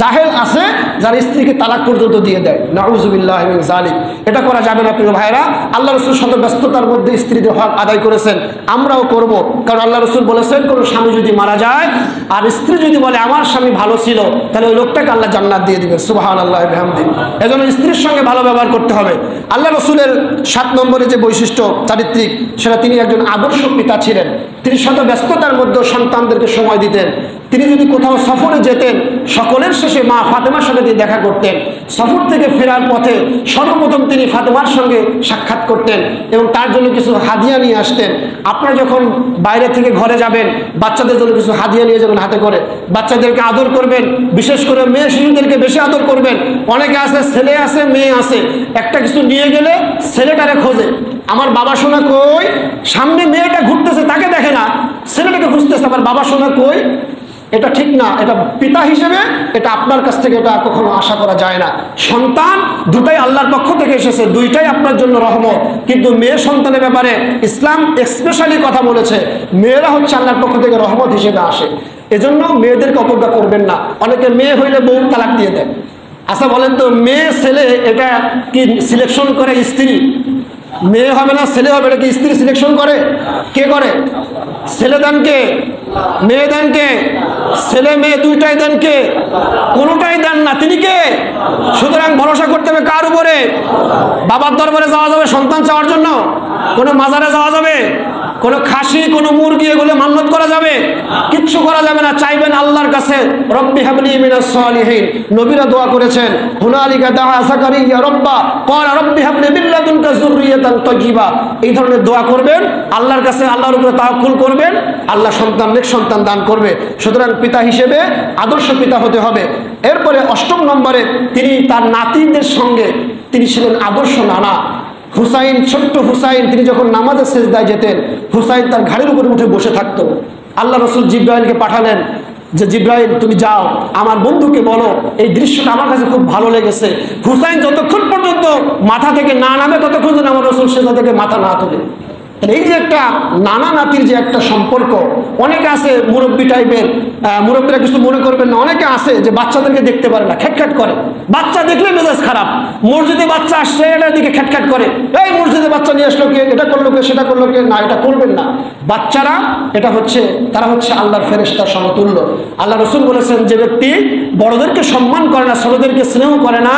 জাহেল আছে যারা স্ত্রীকে তালাক পর্যন্ত দিয়ে দেয়। নাউযুবিল্লাহি মিন যালিক। এটা করা যাবে না প্রিয় ভাইরা। আল্লাহ রসুল শত ব্যস্ততার মধ্যে স্ত্রীদের হক আদায় করেছেন, আমরাও করব। কারণ আল্লাহ রসুল বলেছেন, কোনো স্বামী যদি মারা যায় আর স্ত্রী যদি বলে আমার স্বামী ভালো ছিল, তাহলে ওই লোকটাকে আল্লাহ জান্নাত দিয়ে দিবে। সুবহানাল্লাহি ওয়া বিহামদিহি। এজন্য স্ত্রীর সঙ্গে ভালো ব্যবহার করতে হবে। আল্লাহ রসুলের 7 নম্বরে যে বৈশিষ্ট্য চারিত্রিক, সেটা তিনি একজন আদর্শ পিতা ছিলেন। তিনি শত ব্যস্ততার মধ্যে সন্তানদেরকে সময় দিতেন। তিনি যদি কোথাও সফরে যেতেন, সকলের শেষে মা ফাতেমার সঙ্গে তিনি দেখা করতেন। সফর থেকে ফেরার পথে সর্বপ্রথম তিনি ফাতেমার সঙ্গে সাক্ষাৎ করতেন এবং তার জন্য কিছু হাদিয়া নিয়ে আসতেন। আপনারা যখন বাইরে থেকে ঘরে যাবেন, বাচ্চাদের জন্য কিছু হাদিয়া নিয়ে যাবেন হাতে করে, বাচ্চাদেরকে আদর করবেন, বিশেষ করে মেয়ে শিশুদেরকে বেশি আদর করবেন। অনেকে আছে, ছেলে আছে, মেয়ে আছে, একটা কিছু নিয়ে গেলে ছেলেটারে খোঁজে, আমার বাবা সোনা কই? সামনে মেয়েটা ঘুরতেছে তাকে দেখে না, ছেলেটাকে খুঁজতেছে, আমার বাবা সোনা কই? এটা ঠিক না। এটা পিতা হিসেবে এটা আপনার কাছ থেকে এটা কখনো আশা করা যায় না। সন্তান দুটাই আল্লাহর পক্ষ থেকে এসেছে, দুইটাই আপনার জন্য রহমত। কিন্তু মেয়ে সন্তানের ব্যাপারে ইসলাম স্পেশালি কথা বলেছে, মেয়েরা হচ্ছে আল্লাহর পক্ষ থেকে রহমত হিসেবে আসে। এজন্য মেয়েদেরকে অবজ্ঞা করবেন না। অনেকে মেয়ে হইলে বউ তালাক দিয়ে দেয়। আচ্ছা বলেন তো, মেয়ে ছেলে এটা কি সিলেকশন করে স্ত্রী? মেয়ে হবে না ছেলে হবে, এটা কি স্ত্রী সিলেকশন করে? কে করে? ছেলে দেন কে? মেয়ে দেন কে? ছেলে মেয়ে দুইটাই দেন কে? কোনোটাই দেন না। তিনি কে? সুতরাং ভরসা করতে হবে কার উপরে? বাবার দরবারে যাওয়া যাবে সন্তান চাওয়ার জন্য? কোনো মাজারে যাওয়া যাবে? কোনো খাসি কোনো মুরগি এগুলো মান্নত করা যাবে? কিচ্ছু করা যাবে না। চাইবেন আল্লাহর কাছে, রব্বি হাবলি মিনাস সালিহিন। নবীরা দোয়া করেছেন, হুনালিকা দাআ যাকারিয়া রব্বা ক্বালা রব্বি হাবলি মিন লাদুনকা যুররিয়াতান তাইয়্যিবা। এই ধরনের দোয়া করবেন, আল্লাহর কাছে আল্লাহর উপরে তাওয়াক্কুল করবেন, আল্লাহ নেক সন্তান দান করবে। সুতরাং পিতা হিসেবে আদর্শ পিতা হতে হবে। এরপরে 8 নম্বরে তিনি তার নাতিদের সঙ্গে তিনি ছিলেন আদর্শ নানা। হুসাইন, ছোট্ট হুসাইন, তিনি যখন নামাজে সেজদায় যেতেন, হুসাইন তার ঘাড়ের উপরে উঠে বসে থাকতো। আল্লাহ রসুল জিব্রাইলকে পাঠালেন যে জিব্রাইল তুমি যাও আমার বন্ধুকে বলো এই দৃশ্যটা আমার কাছে খুব ভালো লেগেছে। হুসাইন যতক্ষণ পর্যন্ত মাথা থেকে না নামে ততক্ষণ যেন আমার রসুল সেজদা থেকে মাথা না তোলে। এই যে একটা নানা নাতির যে একটা সম্পর্ক, অনেকে আছে মুরব্বী টাইপের, মুরব্বীরা কিছু মনে করবেন না, অনেকে আছে যে বাচ্চাদেরকে দেখতে পারে না, খ্যাটখ্যাট করে। বাচ্চা দেখলে মেজাজ খারাপ। মসজিদে বাচ্চা আসছে, এটার দিকে খ্যাটখ্যাট করে, এই মসজিদে বাচ্চা নিয়ে আসলো কে, এটা করলো কে, সেটা করলো কে। না, এটা করবেন না। বাচ্চারা এটা হচ্ছে, তারা হচ্ছে আল্লাহর ফেরেশতার সমতুল্য। আল্লাহ রসুল বলেছেন যে ব্যক্তি বড়দেরকে সম্মান করে না, ছোটদেরকে স্নেহ করে না,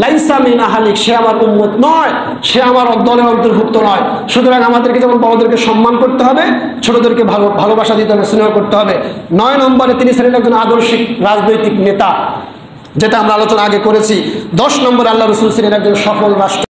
লাইসা মিন আহলিক, সে আমার উম্মত নয়, সে আমার দলের অন্তর্ভুক্ত নয়। সুতরাং আমাদেরকে যেমন বড়দেরকে সম্মান করতে হবে, ছোটদেরকে ভালোবাসা দিতে হবে, স্নেহ করতে হবে। 9 নম্বরে তিনি ছিলেন একজন আদর্শিক রাজনৈতিক নেতা, যেটা আমরা আলোচনা আগে করেছি। 10 নম্বরে আল্লাহ রসুল ছিলেন একজন সফল রাষ্ট্র